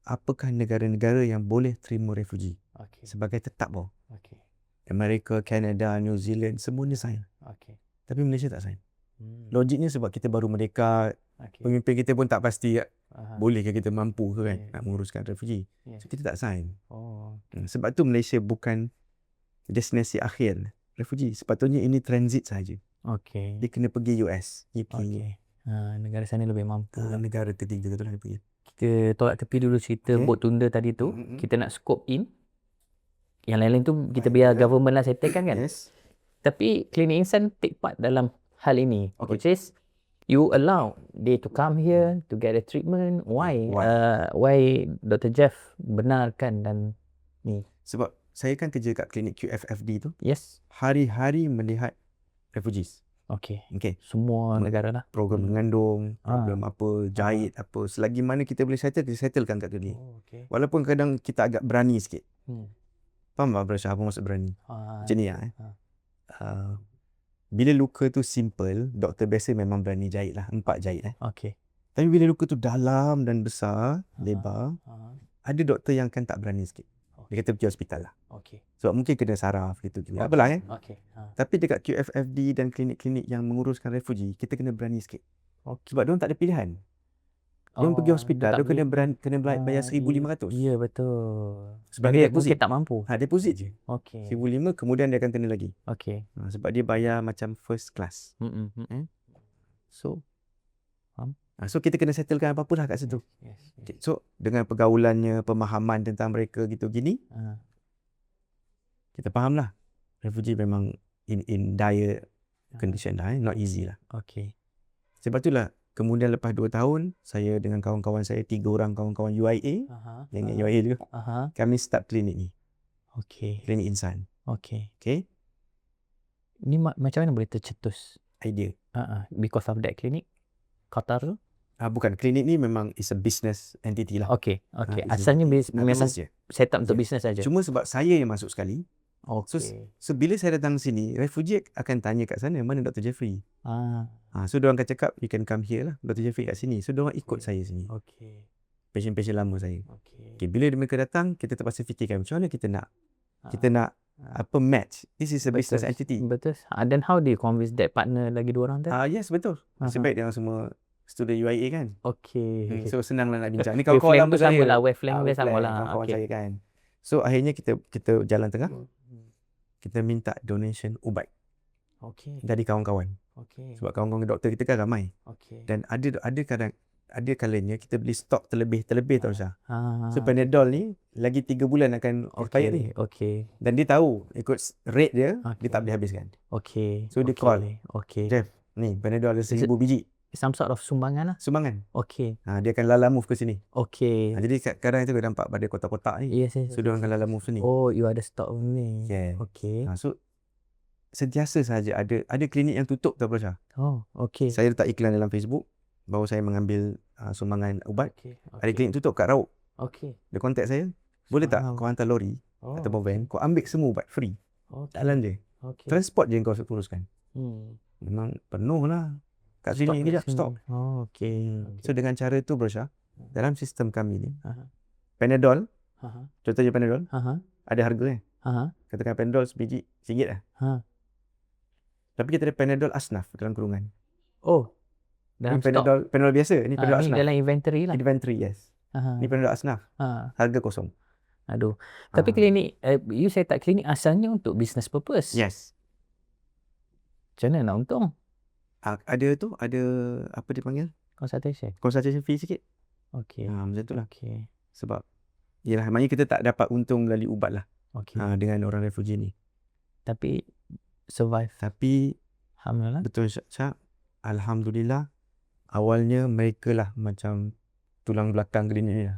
Apakah negara-negara yang boleh terima refugee sebagai tetap tau. Amerika, Canada, New Zealand semuanya sign. Tapi Malaysia tak sign. Logiknya sebab kita baru merdeka. Pemimpin kita pun tak pasti boleh ke kita mampu ke kan nak menguruskan refugee. So kita tak sign. Sebab tu Malaysia bukan destinasi akhir refugee. Sepatutnya ini transit saja. Dia kena pergi US, UK. Negara sana lebih mampu. Negara ketiga tu lah dia pergi. Kita tolak tepi dulu cerita bot tunda tadi tu. Kita nak scope in. Yang lain-lain tu kita biar government lah settlekan kan. Tapi Klinik Insan take part dalam hal ini. Which is you allow they to come here to get a treatment. Why Dr. Jeff benarkan dan ni? Sebab saya kan kerja kat klinik QFFD tu. Yes. Hari-hari melihat refugees. Okay. Semua negara lah. Program mengandung, problem apa, jahit apa. Selagi mana kita boleh settle, kita settlekan kat klinik. Walaupun kadang kita agak berani sikit. Faham tak Abang Syah apa maksud berani? Macam ni lah. Bila luka tu simple, doktor biasa memang berani jahit lah. 4 jahit. Tapi bila luka tu dalam dan besar, lebar, ada doktor yang kan tak berani sikit. Dia kata pergi hospital lah. Sebab mungkin kena saraf gitu. Apalah Tapi dekat QFFD dan klinik-klinik yang menguruskan refugee, kita kena berani sikit. Sebab diorang tak ada pilihan. Diorang pergi hospital, dia kena bayar 1,500. Ya, betul. Sebab dia deposit. Mungkin tak mampu. Deposit je. 1,500 kemudian dia akan kena lagi. Sebab dia bayar macam first class. So kita kena settlekan apa-apa lah kat situ. So dengan pergaulannya, pemahaman tentang mereka gitu gini, kita faham lah. Refugee memang in dire condition lah. Not easy lah. Sebab itulah kemudian lepas 2 tahun, saya dengan kawan-kawan saya, 3 orang kawan-kawan UIA, yang UIA juga, kami start klinik ni. Klinik Insan. Ni macam mana boleh tercetus? Idea. Because of that clinic? Qatar tu? Bukan. Klinik ni memang is a business entity lah. Asalnya memang set up untuk business saja. Cuma sebab saya yang masuk sekali. So bila saya datang sini, refugee akan tanya kat sana, mana Dr. Jeffrey? So diorang akan cakap, you can come here lah, Dr. Jeffrey kat sini. So diorang ikut saya sini. Patient-patient lama saya. Bila mereka datang, kita terpaksa fikirkan macam mana kita nak apa match. This is a business entity. Betul. Dan how do you convince that partner lagi 2 orang tu? Yes, betul. Nasib baik diorang semua student UIA kan. So senang lah nak bincang. Ni kawan-kawan lama saya. Wavelength dia sama lah. Kawan saya kan. So akhirnya kita jalan tengah. Kita minta donation ubat. Dari kawan-kawan. Sebab kawan-kawan doktor kita kan ramai. Dan ada kadang ada kalanya kita beli stok terlebih tau Syah. So Panadol ni lagi 3 bulan akan expired ni. Okay. Dan dia tahu ikut rate dia, dia tak boleh habiskan. Okay. So dia call, Jeff, ni Panadol ada 1000 biji. Some sort of sumbangan lah. Sumbangan. Okay. Dia akan lala move ke sini. Okay. Jadi kadang itu kita nampak pada kotak-kotak ni. Yes. So dia akan lala move sini. Oh, you ada stok ni. Yeah. Okay. So sentiasa saja ada klinik yang tutup tau Syah. Oh, okay. Saya letak iklan dalam Facebook bahawa saya mengambil sumbangan ubat. Okay. Ada klinik tutup kat Rauk. Okay. Dia contact saya, boleh tak kau hantar lori ataupun van, kau ambil semua ubat free. Jalan je. Okay. Transport je kau uruskan. Memang penuh lah. Kat sini kejap stop. Okay. So dengan cara tu Bro Syah, dalam sistem kami ni, Panadol, contohnya Panadol, ada harga kan. Katakan Panadol sebiji RM1 lah. Tapi kita ada Panadol Asnaf dalam kurungan. Oh, dalam Panadol biasa. Ni Panadol Asnaf. Dalam inventory lah. Inventory, yes. Ni Panadol Asnaf. Harga kosong. Aduh. Tapi klinik, you set up klinik asalnya untuk business purpose. Yes. Macam mana nak untung? Ada apa dia panggil? Consultation fee sikit. Okay. Macam tu lah. Okay. Sebab, yelah, maknanya kita tak dapat untung melalui ubat lah. Okay. Dengan orang refugee ni. Tapi, survive. Tapi, Alhamdulillah. Betul Syah. Alhamdulillah. Awalnya mereka lah macam tulang belakang klinik ni lah.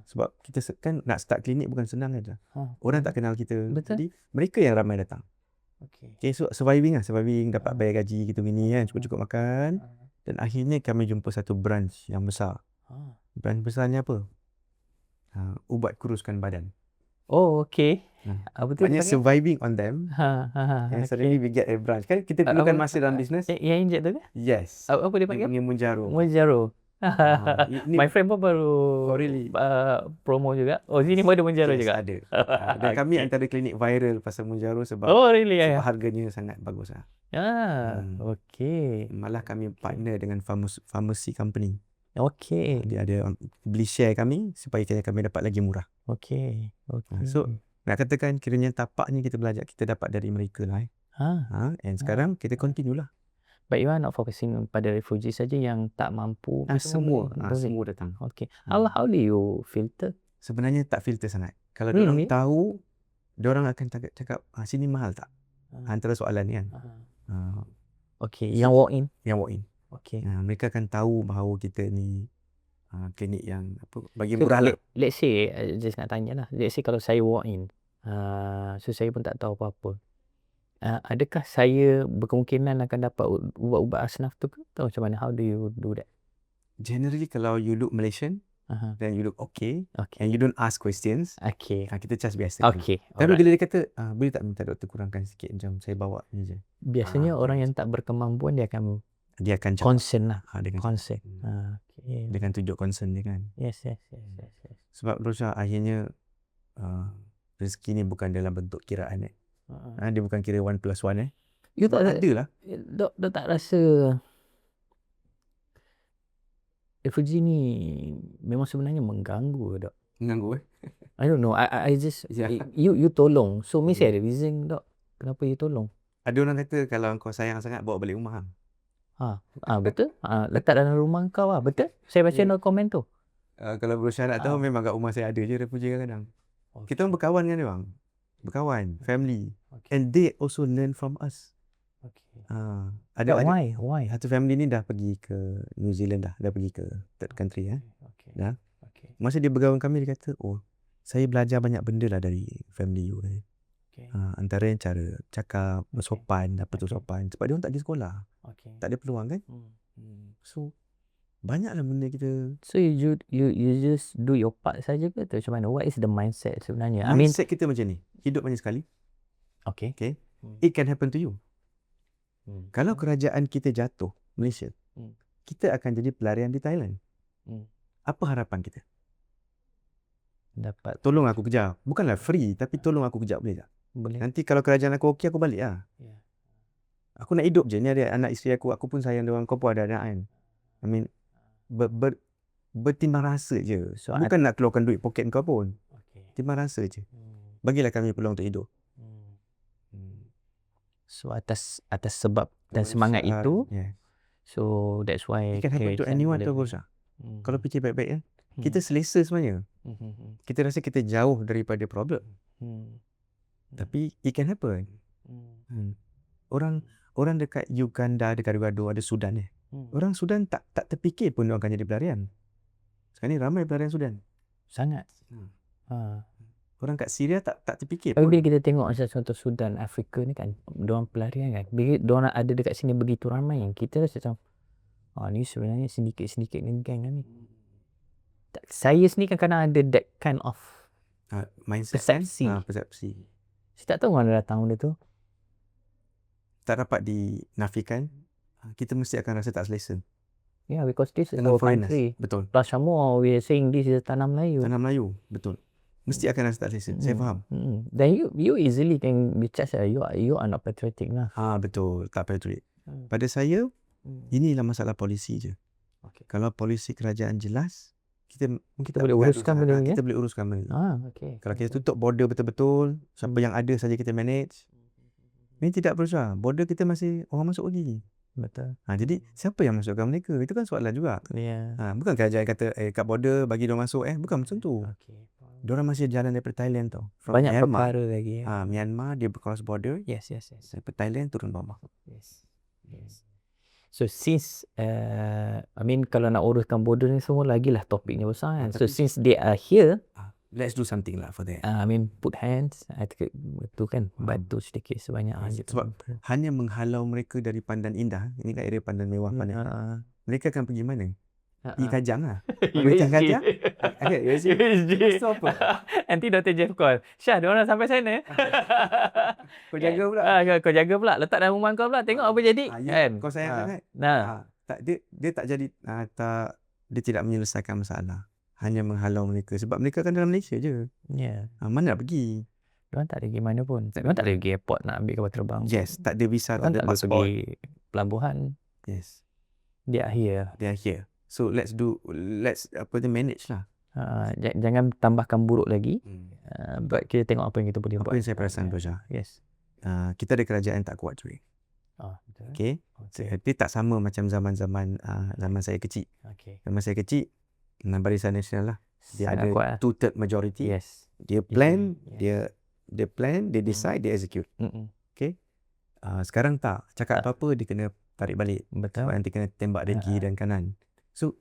Sebab kita kan nak start klinik bukan senang kan. Orang tak kenal kita. Betul. Jadi mereka yang ramai datang. Okay, so surviving dapat bayar gaji kita gini kan, cukup-cukup makan. Dan akhirnya kami jumpa satu branch yang besar. Branch besarnya apa? Ubat kuruskan badan. Oh, okay. Betul. Maknanya surviving on them. And suddenly we get a branch. Kan kita dulu kan masa dalam business. Yang inject tu kan? Yes. Apa dia panggil? Munjaro. My friend pun baru promo juga. Oh, sini pun ada Munjaro juga. Ada. Dan kami antara klinik viral pasal Munjaro sebab sebab harganya sangat bagus lah. Okay. Malah kami partner dengan pharmacy company. Okay. Dia ada beli share kami supaya kami dapat lagi murah. Okay. So nak katakan kiranya tapaknya kita belajar, kita dapat dari mereka lah. And sekarang kita continue lah. But you are not focusing pada refugee saja yang tak mampu. Semua datang. Okay. How do you filter? Sebenarnya tak filter sangat. Kalau diorang tahu, diorang akan cakap, sini mahal tak? Antara soalan ni kan. Okay. Yang walk in? Yang walk in. Okay. Mereka akan tahu bahawa kita ni klinik yang bagi murah lah. Let's say, just nak tanya lah. Let's say kalau saya walk in, so saya pun tak tahu apa-apa. Adakah saya berkemungkinan akan dapat ubat-ubat asnaf tu ke? Tahu macam mana? How do you do that? Generally kalau you look Malaysian, then you look okay. And you don't ask questions. Kita charge biasa. Tapi bila dia kata, boleh tak minta doktor kurangkan sikit, macam saya bawa ni je. Biasanya orang yang tak berkemampuan dia akan cakap, concern lah. Concern. Dia akan tunjuk concern dia kan. Yes. Sebab Rosha akhirnya rezeki ni bukan dalam bentuk kiraan. Dia bukan kira 1+1 You tak ada lah. Dok tak rasa refugee ni memang sebenarnya mengganggu, Dok? Mengganggu I don't know. I just you tolong. So mesti ada reason, Dok. Kenapa you tolong? Ada orang kata kalau kau sayang sangat bawa balik rumah. Betul. Letak dalam rumah kau lah. Betul. Saya baca no komen tu. Kalau Bro Syah nak tahu, memang kat rumah saya ada je refugee kadang-kadang. Kita pun berkawan dengan dia bang. Berkawan, family. And they also learn from us. Why? Satu family ni dah pergi ke New Zealand dah pergi ke third country dah. Masa dia berkawan kami, dia kata, saya belajar banyak benda lah dari family you. Antara yang cara cakap, sopan, apa tu sopan. Sebab dia orang tak pergi sekolah. Tak ada peluang kan. So banyaklah benda kita. So you just do your part saja ke atau macam mana? What is the mindset sebenarnya? Mindset kita macam ni. Hidup hanya sekali. Okay. It can happen to you. Kalau kerajaan kita jatuh, Malaysia, kita akan jadi pelarian di Thailand. Apa harapan kita? Dapat tolong aku kejap. Bukanlah free, tapi tolong aku kejap boleh tak? Boleh. Nanti kalau kerajaan aku okey, aku balik lah. Aku nak hidup je. Ni ada anak isteri aku pun sayang dia orang. Kau pun ada anak kan. I mean, bertimbang rasa je. So, bukan nak keluarkan duit poket kau pun. Timbang rasa je. Bagilah kami peluang untuk hidup. So atas sebab dan semangat itu, so that's why it can happen to anyone tu, Bosha. Kalau fikir baik-baik kita selesa sebenarnya. Kita rasa kita jauh daripada problem. Tapi it can happen. Orang dekat Uganda ada gaduh-gaduh, ada Sudan Orang Sudan tak terfikir pun orang akan jadi pelarian. Sekarang ni ramai pelarian Sudan. Sangat. Orang kat Syria tak terfikir Tapi pun. bila kita tengok macam contoh Sudan, Afrika ni kan, diorang pelarian kan. Bila diorang ada dekat sini begitu ramai, kita rasa macam ni sebenarnya sedikit-sedikit ni gang ni. Saya sendiri kan kadang ada that kind of mindset persepsi. Persepsi. Saya tak tahu mana datang benda tu. Tak dapat dinafikan. Kita mesti akan rasa tak selesa. Yeah, because this is Dengan our country. Betul. Plus some more, we are saying this is tanah Melayu. Tanah Melayu, betul. Mesti akan rasa tak selesa. Saya faham. Then you easily can be charged you are not patriotic lah. Betul. Tak patriotic. Pada saya, inilah masalah polisi je. Okay. Kalau polisi kerajaan jelas, kita boleh uruskan benda ni. Kita boleh uruskan benda ni. Okay. Kalau kita tutup border betul-betul, sampai yang ada saja kita manage. Ini tidak berusaha. Border kita masih orang masuk pergi. Betul. Jadi siapa yang masukkan mereka? Itu kan soalan juga. Yeah. Bukan kerajaan kata kat border bagi diorang masuk bukan macam tu. Okay. Diorang masih jalan daripada Thailand tau. Banyak Myanmar. perkara lagi. Myanmar dia cross border. Yes. Daripada Thailand turun bawah. Yes. So since kalau nak uruskan border ni semua lagilah topiknya besar kan. So since they are here, let's do something lah for that. put hands, betul kan, bantu sedikit sebanyak. Sebab hanya menghalau mereka dari Pandan Indah, ini kan area Pandan Mewah Pandan. Mereka akan pergi mana? Pergi Kajang lah. Mereka Kajang. USG. Nanti Dr. Jeff call. Syah, diorang sampai sana. Kau jaga pula. Kau jaga pula. Letak dalam rumah kau pula. Tengok apa jadi. Kan? Kau sayang sangat. Dia tak jadi, dia tidak menyelesaikan masalah. Hanya menghalau mereka. Sebab mereka kan dalam Malaysia je. Mana nak pergi? Diorang tak ada pergi mana pun. Diorang tak ada pergi airport nak ambil kapal terbang. Yes. Tak ada visa, tak ada pasport. Pergi pelabuhan. Yes. They are here. So let's manage lah. Jangan tambahkan buruk lagi. But kita tengok apa yang kita boleh buat. Apa yang saya perasan, Bosha. Yes. Kita ada kerajaan tak kuat cuy. Okay. Dia tak sama macam zaman saya kecil. Zaman saya kecil, Barisan Nasional lah. Dia ada 2/3 majority. Yes. Dia plan, dia decide, dia execute. Okay. Sekarang tak. Cakap apa-apa dia kena tarik balik. Betul. Sebab nanti kena tembak dari kiri dan kanan. So,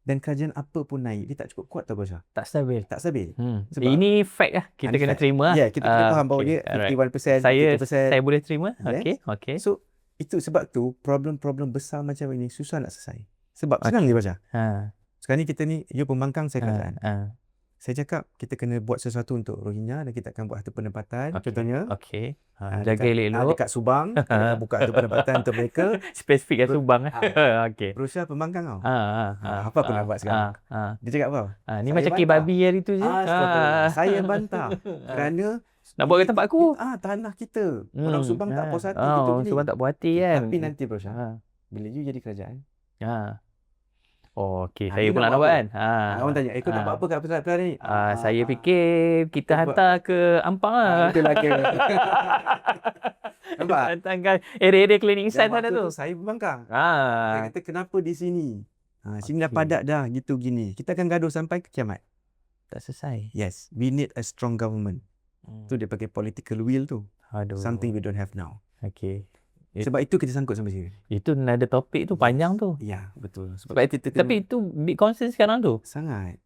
dan kerajaan apa pun naik, dia tak cukup kuat tau Bosha. Tak stabil. Sebab ini fact lah. Kita kena terima lah. Ya, kita kena faham bahawa dia 51%, 50%. Saya boleh terima. Yes. Okay. So, itu sebab tu problem-problem besar macam ini susah nak selesai. Sebab senang je Bosha. Sekarang ni kita ni, you pembangkang, saya kerajaan. Saya cakap kita kena buat sesuatu untuk Rohingya dan kita akan buat harta pendapatan. Contohnya. Jaga elok-elok. Dekat Subang, kita akan buka harta pendapatan untuk mereka. Spesifik kat Subang. Berusaha pembangkang tau. Apa aku nak buat sekarang? Dia cakap apa? Ni macam babi hari tu je. Saya bantah. Kerana nak buat kat tempat aku. Tanah kita. Orang Subang tak puas hati. Orang Subang tak puas hati kan. Tapi nanti Berusaha. Bila you jadi kerajaan. Saya pula nak buat kan. Orang tanya, kau nak buat apa kat pesawat ni? Saya fikir kita hantar ke Ampang lah. Betul lagi. Nampak? Hantar area-area klinik insan sana tu. Saya pembangkang. Dia kata, kenapa di sini? Sini dah padat dah, gitu gini. Kita akan gaduh sampai ke kiamat. Tak selesai. Yes, we need a strong government. Tu dia pakai political will tu. Something we don't have now. Sebab itu kita sangkut sampai sini. Itu ada topik tu panjang tu. Ya, betul. Tapi itu big concern sekarang tu. Sangat.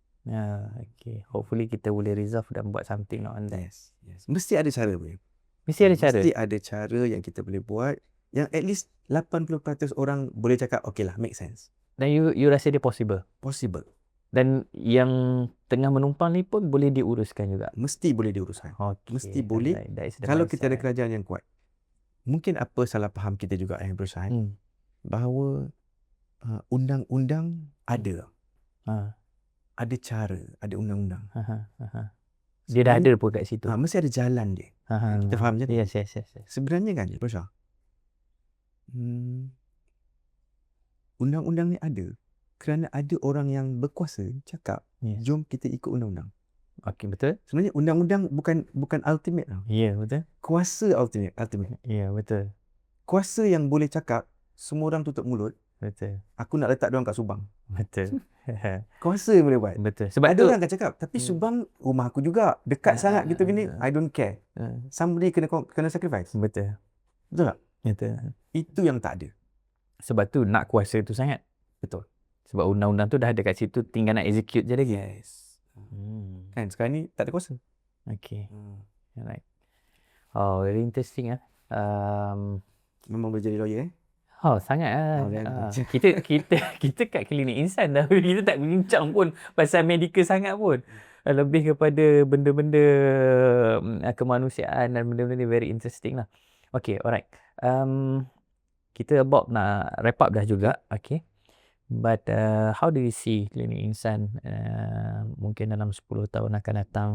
Hopefully kita boleh resolve dan buat something on that. Yes. Mesti ada cara boleh. Mesti ada cara yang kita boleh buat yang at least 80% orang boleh cakap okay lah, make sense. Dan you rasa dia possible? Possible. Dan yang tengah menumpang ni pun boleh diuruskan juga? Mesti boleh diuruskan. Mesti boleh. Kalau kita ada kerajaan yang kuat. Mungkin apa salah faham kita juga yang berusaha bahawa undang-undang ada. Ada cara, ada undang-undang. Dia dah ada pun kat situ. Mesti ada jalan dia. Kita faham je? Yes. Sebenarnya kan, Berusaha. Undang-undang ni ada kerana ada orang yang berkuasa cakap, jom kita ikut undang-undang. Betul. Sebenarnya undang-undang bukan ultimate tau. Ya, betul. Kuasa ultimate. Ya, betul. Kuasa yang boleh cakap semua orang tutup mulut, Betul. Aku nak letak diorang kat Subang. Betul. Kau rasa boleh buat? Betul. Sebab Ada tu orang akan cakap, tapi Subang rumah aku juga. Dekat sangat gitu gini. I don't care. Somebody kena sacrifice. betul. Betul tak? Betul. Itu yang tak ada. Sebab tu nak kuasa tu sangat. Betul. Sebab undang-undang tu dah ada kat situ, tinggal nak execute je lagi. Yes. Kan sekarang ni tak ada kuasa. Okay. Alright. Oh, very interesting ah. Memang boleh jadi lawyer Oh, sangat kita kat klinik insan dah. Kita tak bincang pun pasal medical sangat pun. Lebih kepada benda-benda kemanusiaan dan benda-benda very interesting lah. Okay, alright. Kita about nak wrap up dah juga. Okay. But how do you see klinik insan mungkin dalam 10 tahun akan datang?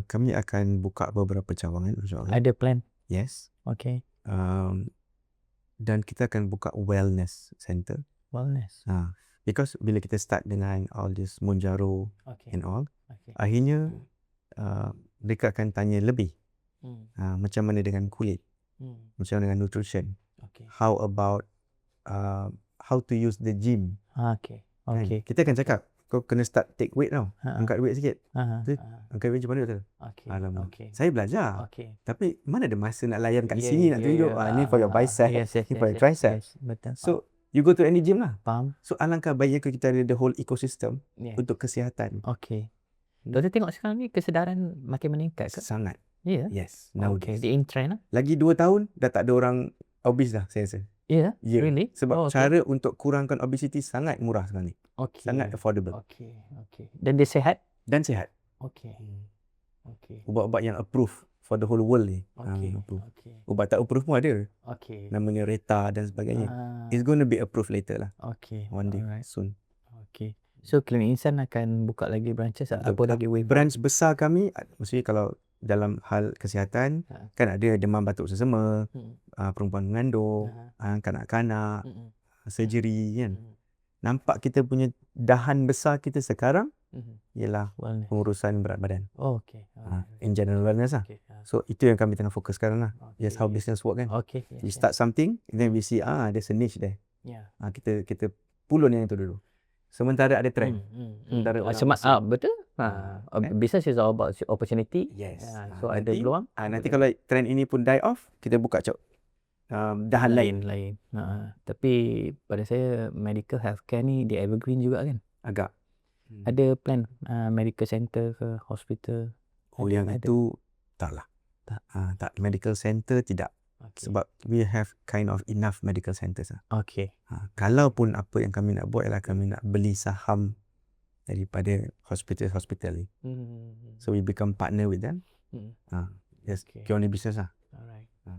Kami akan buka beberapa cawangan, insyaAllah. Ada plan? Yes. Okay. Dan kita akan buka wellness center. Wellness. Because bila kita start dengan all this Monjaro and all, akhirnya mereka akan tanya lebih. Macam mana dengan kulit? Macam mana dengan nutrition? How about how to use the gym? Okay. Kan? Kita akan cakap, kau kena start take weight tau. Angkat weight sikit. Angkat weight macam mana tu? Alamak. Saya belajar. Tapi mana ada masa nak layan kat sini, nak tunjuk. Ni for your bicep, ni for your tricep. Betul. So, you go to any gym lah. Faham. So, alangkah baiknya kita ada the whole ecosystem untuk kesihatan. Okay. Doktor tengok sekarang ni kesedaran makin meningkat ke? Sangat. Ya? Yes. Okay. Dia in trend lah. Lagi 2 tahun, dah tak ada orang obese dah, saya rasa. Yeah? Really? Sebab cara untuk kurangkan obesity sangat murah sekarang ni. Sangat affordable. Okay. Dan dia sihat? Dan sihat. Okay. Ubat-ubat yang approved for the whole world ni. Ubat tak approved pun ada. Namanya Reta dan sebagainya. It's going to be approved later lah. One day. Soon. So, klinik insan akan buka lagi branches? Apa lagi wave? Branch besar kami, maksudnya kalau dalam hal kesihatan, kan ada demam batuk sesama, perempuan mengandung, kanak-kanak, surgery kan. Nampak kita punya dahan besar kita sekarang ialah pengurusan berat badan. In general wellness lah. So itu yang kami tengah fokus sekarang lah. Just how business work kan. We start something, then we see there's a niche there. Kita pulun yang itu dulu. Sementara ada trend. Betul. Business is all about opportunity. Yes. So ada peluang. Nanti kalau trend ini pun die off, kita buka dahan lain. Tapi pada saya medical healthcare ni dia evergreen juga kan? Agak. Ada plan medical center ke hospital? Yang itu taklah. Tak medical center tidak. Sebab we have kind of enough medical centers lah. Kalaupun apa yang kami nak buat ialah kami nak beli saham daripada hospital ni. So we become partner with them. Yes, purely business lah.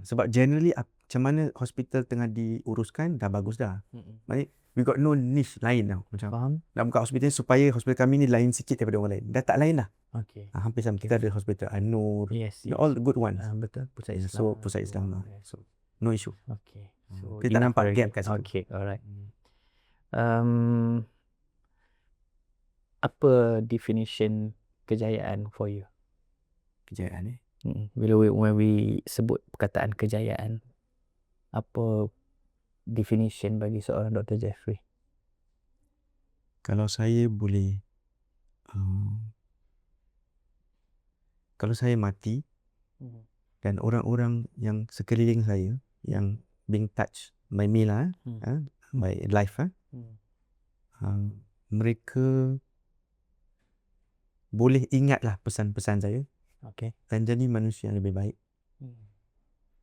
Sebab generally macam mana hospital tengah diuruskan dah bagus dah. Maksudnya we got no niche lain tau. Macam nak buka hospital supaya hospital kami ni lain sikit daripada orang lain. Dah tak lain dah. Hampir sama. Kita ada hospital An-Nur. All the good ones. Betul. Pusat Islam. So Pusat Islam lah. So no issue. So kita nampak gap kat situ. Alright. Apa definition kejayaan for you? Kejayaan Bila when we sebut perkataan kejayaan, apa definition bagi seorang Dr. Jeffrey? Kalau saya boleh kalau saya mati dan orang-orang yang sekeliling saya yang being touched by me lah, by life mereka boleh ingatlah pesan-pesan saya dan jadi manusia yang lebih baik.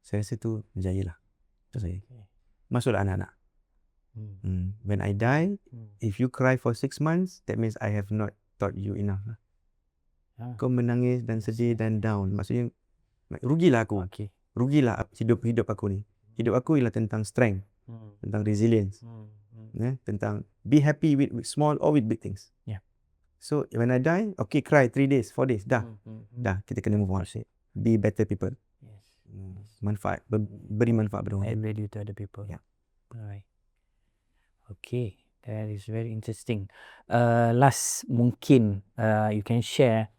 Saya rasa tu berjaya lah. Itu saya. Masuklah anak-anak. When I die, if you cry for 6 months, that means I have not taught you enough lah. Kau menangis dan sedih dan down, maksudnya rugilah aku. Rugilah hidup aku ni. Hidup aku ialah tentang strength, tentang resilience, tentang be happy with small or with big things. So when I die, cry 3 days, 4 days, dah kita kena move on. Be better people. Manfaat, beri manfaat pada orang. Add value to other people. Alright. Okay, that is very interesting. Last, mungkin you can share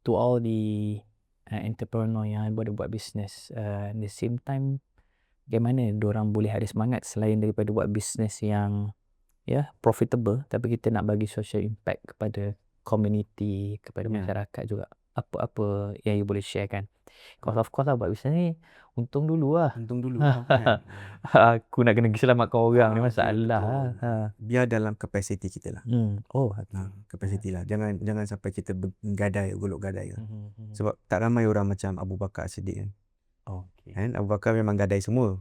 to all the entrepreneur yang buat business, at the same time bagaimana diorang boleh ada semangat selain daripada buat bisnes yang profitable, tapi kita nak bagi social impact kepada community, kepada masyarakat juga. Apa-apa yang you boleh sharekan? Because of course lah, buat bisnes ni untung dulu lah. Kan. Aku nak kena pergi selamatkan orang ni masalah. Biar dalam kapasiti kita lah. Kapasiti lah. Jangan sampai kita golok gadai lah. Sebab tak ramai orang macam Abu Bakar As-Siddiq kan. Kan Abu Bakar memang gadai semua.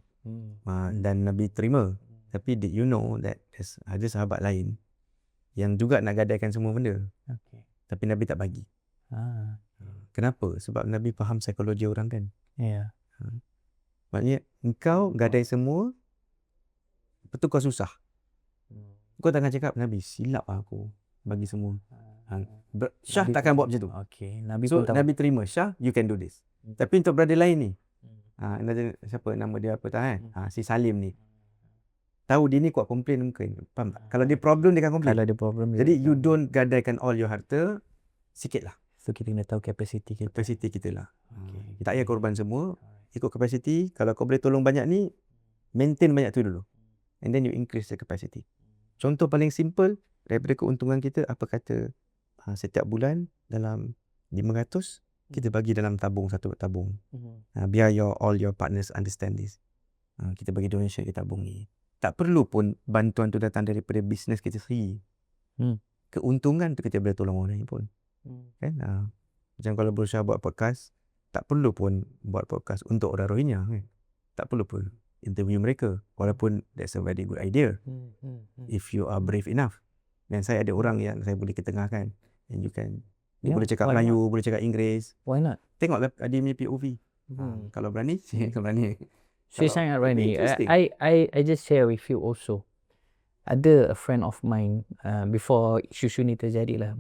Dan Nabi terima. Tapi did you know that ada sahabat lain yang juga nak gadaikan semua benda. Tapi Nabi tak bagi. Kenapa? Sebab Nabi faham psikologi orang kan. Maknanya engkau gadai semua, betul kau susah. Kau takkan cakap Nabi silap aku bagi semua. Syah takkan buat macam tu. Nabi terima, Syah you can do this. Tapi untuk brother lain ni, siapa nama dia apa tak kan? Si Salim ni. Tahu dia ni kuat komplain mungkin. Faham tak? Kalau dia problem dia akan komplain. Jadi you don't gadaikan all your harta, sikit lah. So kita kena tahu kapasiti kita lah. Tak payah korban semua, ikut kapasiti. Kalau kau boleh tolong banyak ni, maintain banyak tu dulu. And then you increase the capacity. Contoh paling simple daripada keuntungan kita, apa kata setiap bulan dalam 500 kita bagi dalam satu tabung. Biar all your partners understand this. Kita bagi donation ke tabung ni. Tak perlu pun bantuan tu datang daripada bisnes kita sendiri. Keuntungan tu kita boleh tolong orang lain pun. Kan? Macam kalau berusaha buat podcast, tak perlu pun buat podcast untuk orang Rohingya kan? Tak perlu pun interview mereka, walaupun that's a very good idea if you are brave enough. Dan saya ada orang yang saya boleh ketengahkan, and you can boleh cakap Melayu, boleh cakap Inggeris. Why not? Tengoklah dia punya POV. Kalau berani, kalau berani. Saya sangat berani. I just share with you also. Ada a friend of mine, before isu ni terjadi lah,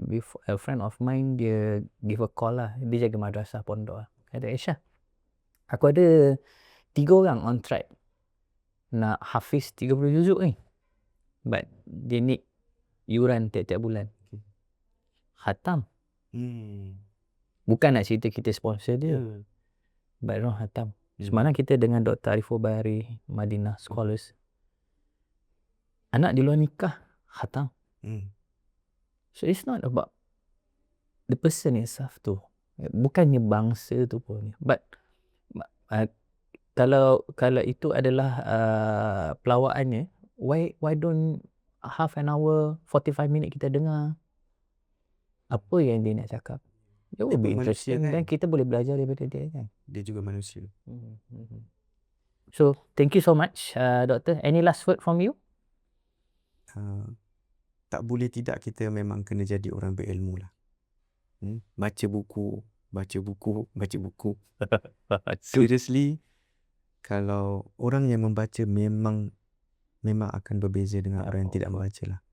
a friend of mine dia give a call lah, dia jaga madrasah pondok lah. Kata Aisyah, aku ada 3 orang on track nak hafiz 30 juzuk ni, but dia need yuran tiap-tiap bulan. Khatam. Bukan nak cerita kita sponsor dia, but orang khatam. Semalam kita dengan Dr. Ariful Bahari, Madinah Scholars, anak di luar nikah khatam. So it's not about the person itself tu, bukannya bangsa tu pun, but kalau itu adalah pelawaannya, why don't half an hour 45 minit kita dengar apa yang dia nak cakap. It will be interesting kan? Kita boleh belajar daripada dia kan. Dia juga manusia. So thank you so much, Doctor. Any last word from you? Tak boleh tidak, kita memang kena jadi orang berilmu lah. Baca buku. Seriously, kalau orang yang membaca memang akan berbeza dengan orang yang tidak membaca lah.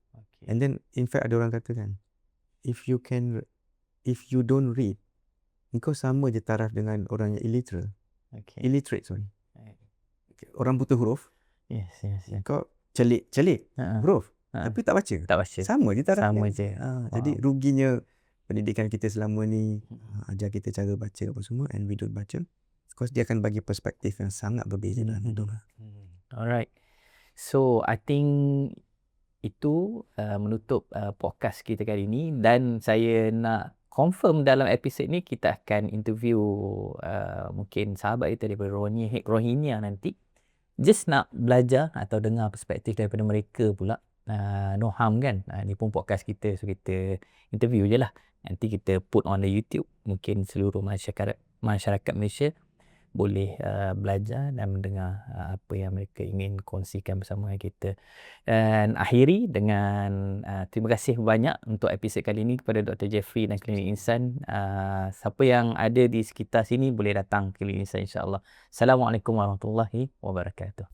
And then in fact ada orang kata kan, if you don't read, engkau sama je taraf dengan orang yang illiterate. Orang buta huruf. Yes. Kau celik huruf, tapi tak baca. Sama je taraf. Jadi ruginya pendidikan kita selama ni, ajar kita cara baca apa semua, and we don't baca. Of course dia akan bagi perspektif yang sangat berbeza dalam hidup. Alright. So I think itu menutup podcast kita kali ini, dan saya nak confirm dalam episod ni kita akan interview mungkin sahabat kita daripada Rohingya nanti, just nak belajar atau dengar perspektif daripada mereka pula. No harm kan, ni pun podcast kita, so kita interview je lah. Nanti kita put on the YouTube, mungkin seluruh masyarakat Malaysia boleh belajar dan mendengar apa yang mereka ingin kongsikan bersama dengan kita. Dan akhiri dengan terima kasih banyak untuk episod kali ini kepada Dr. Jeffrey dan Klinik Insan. Siapa yang ada di sekitar sini boleh datang ke Klinik Insan, insya-Allah. Assalamualaikum warahmatullahi wabarakatuh.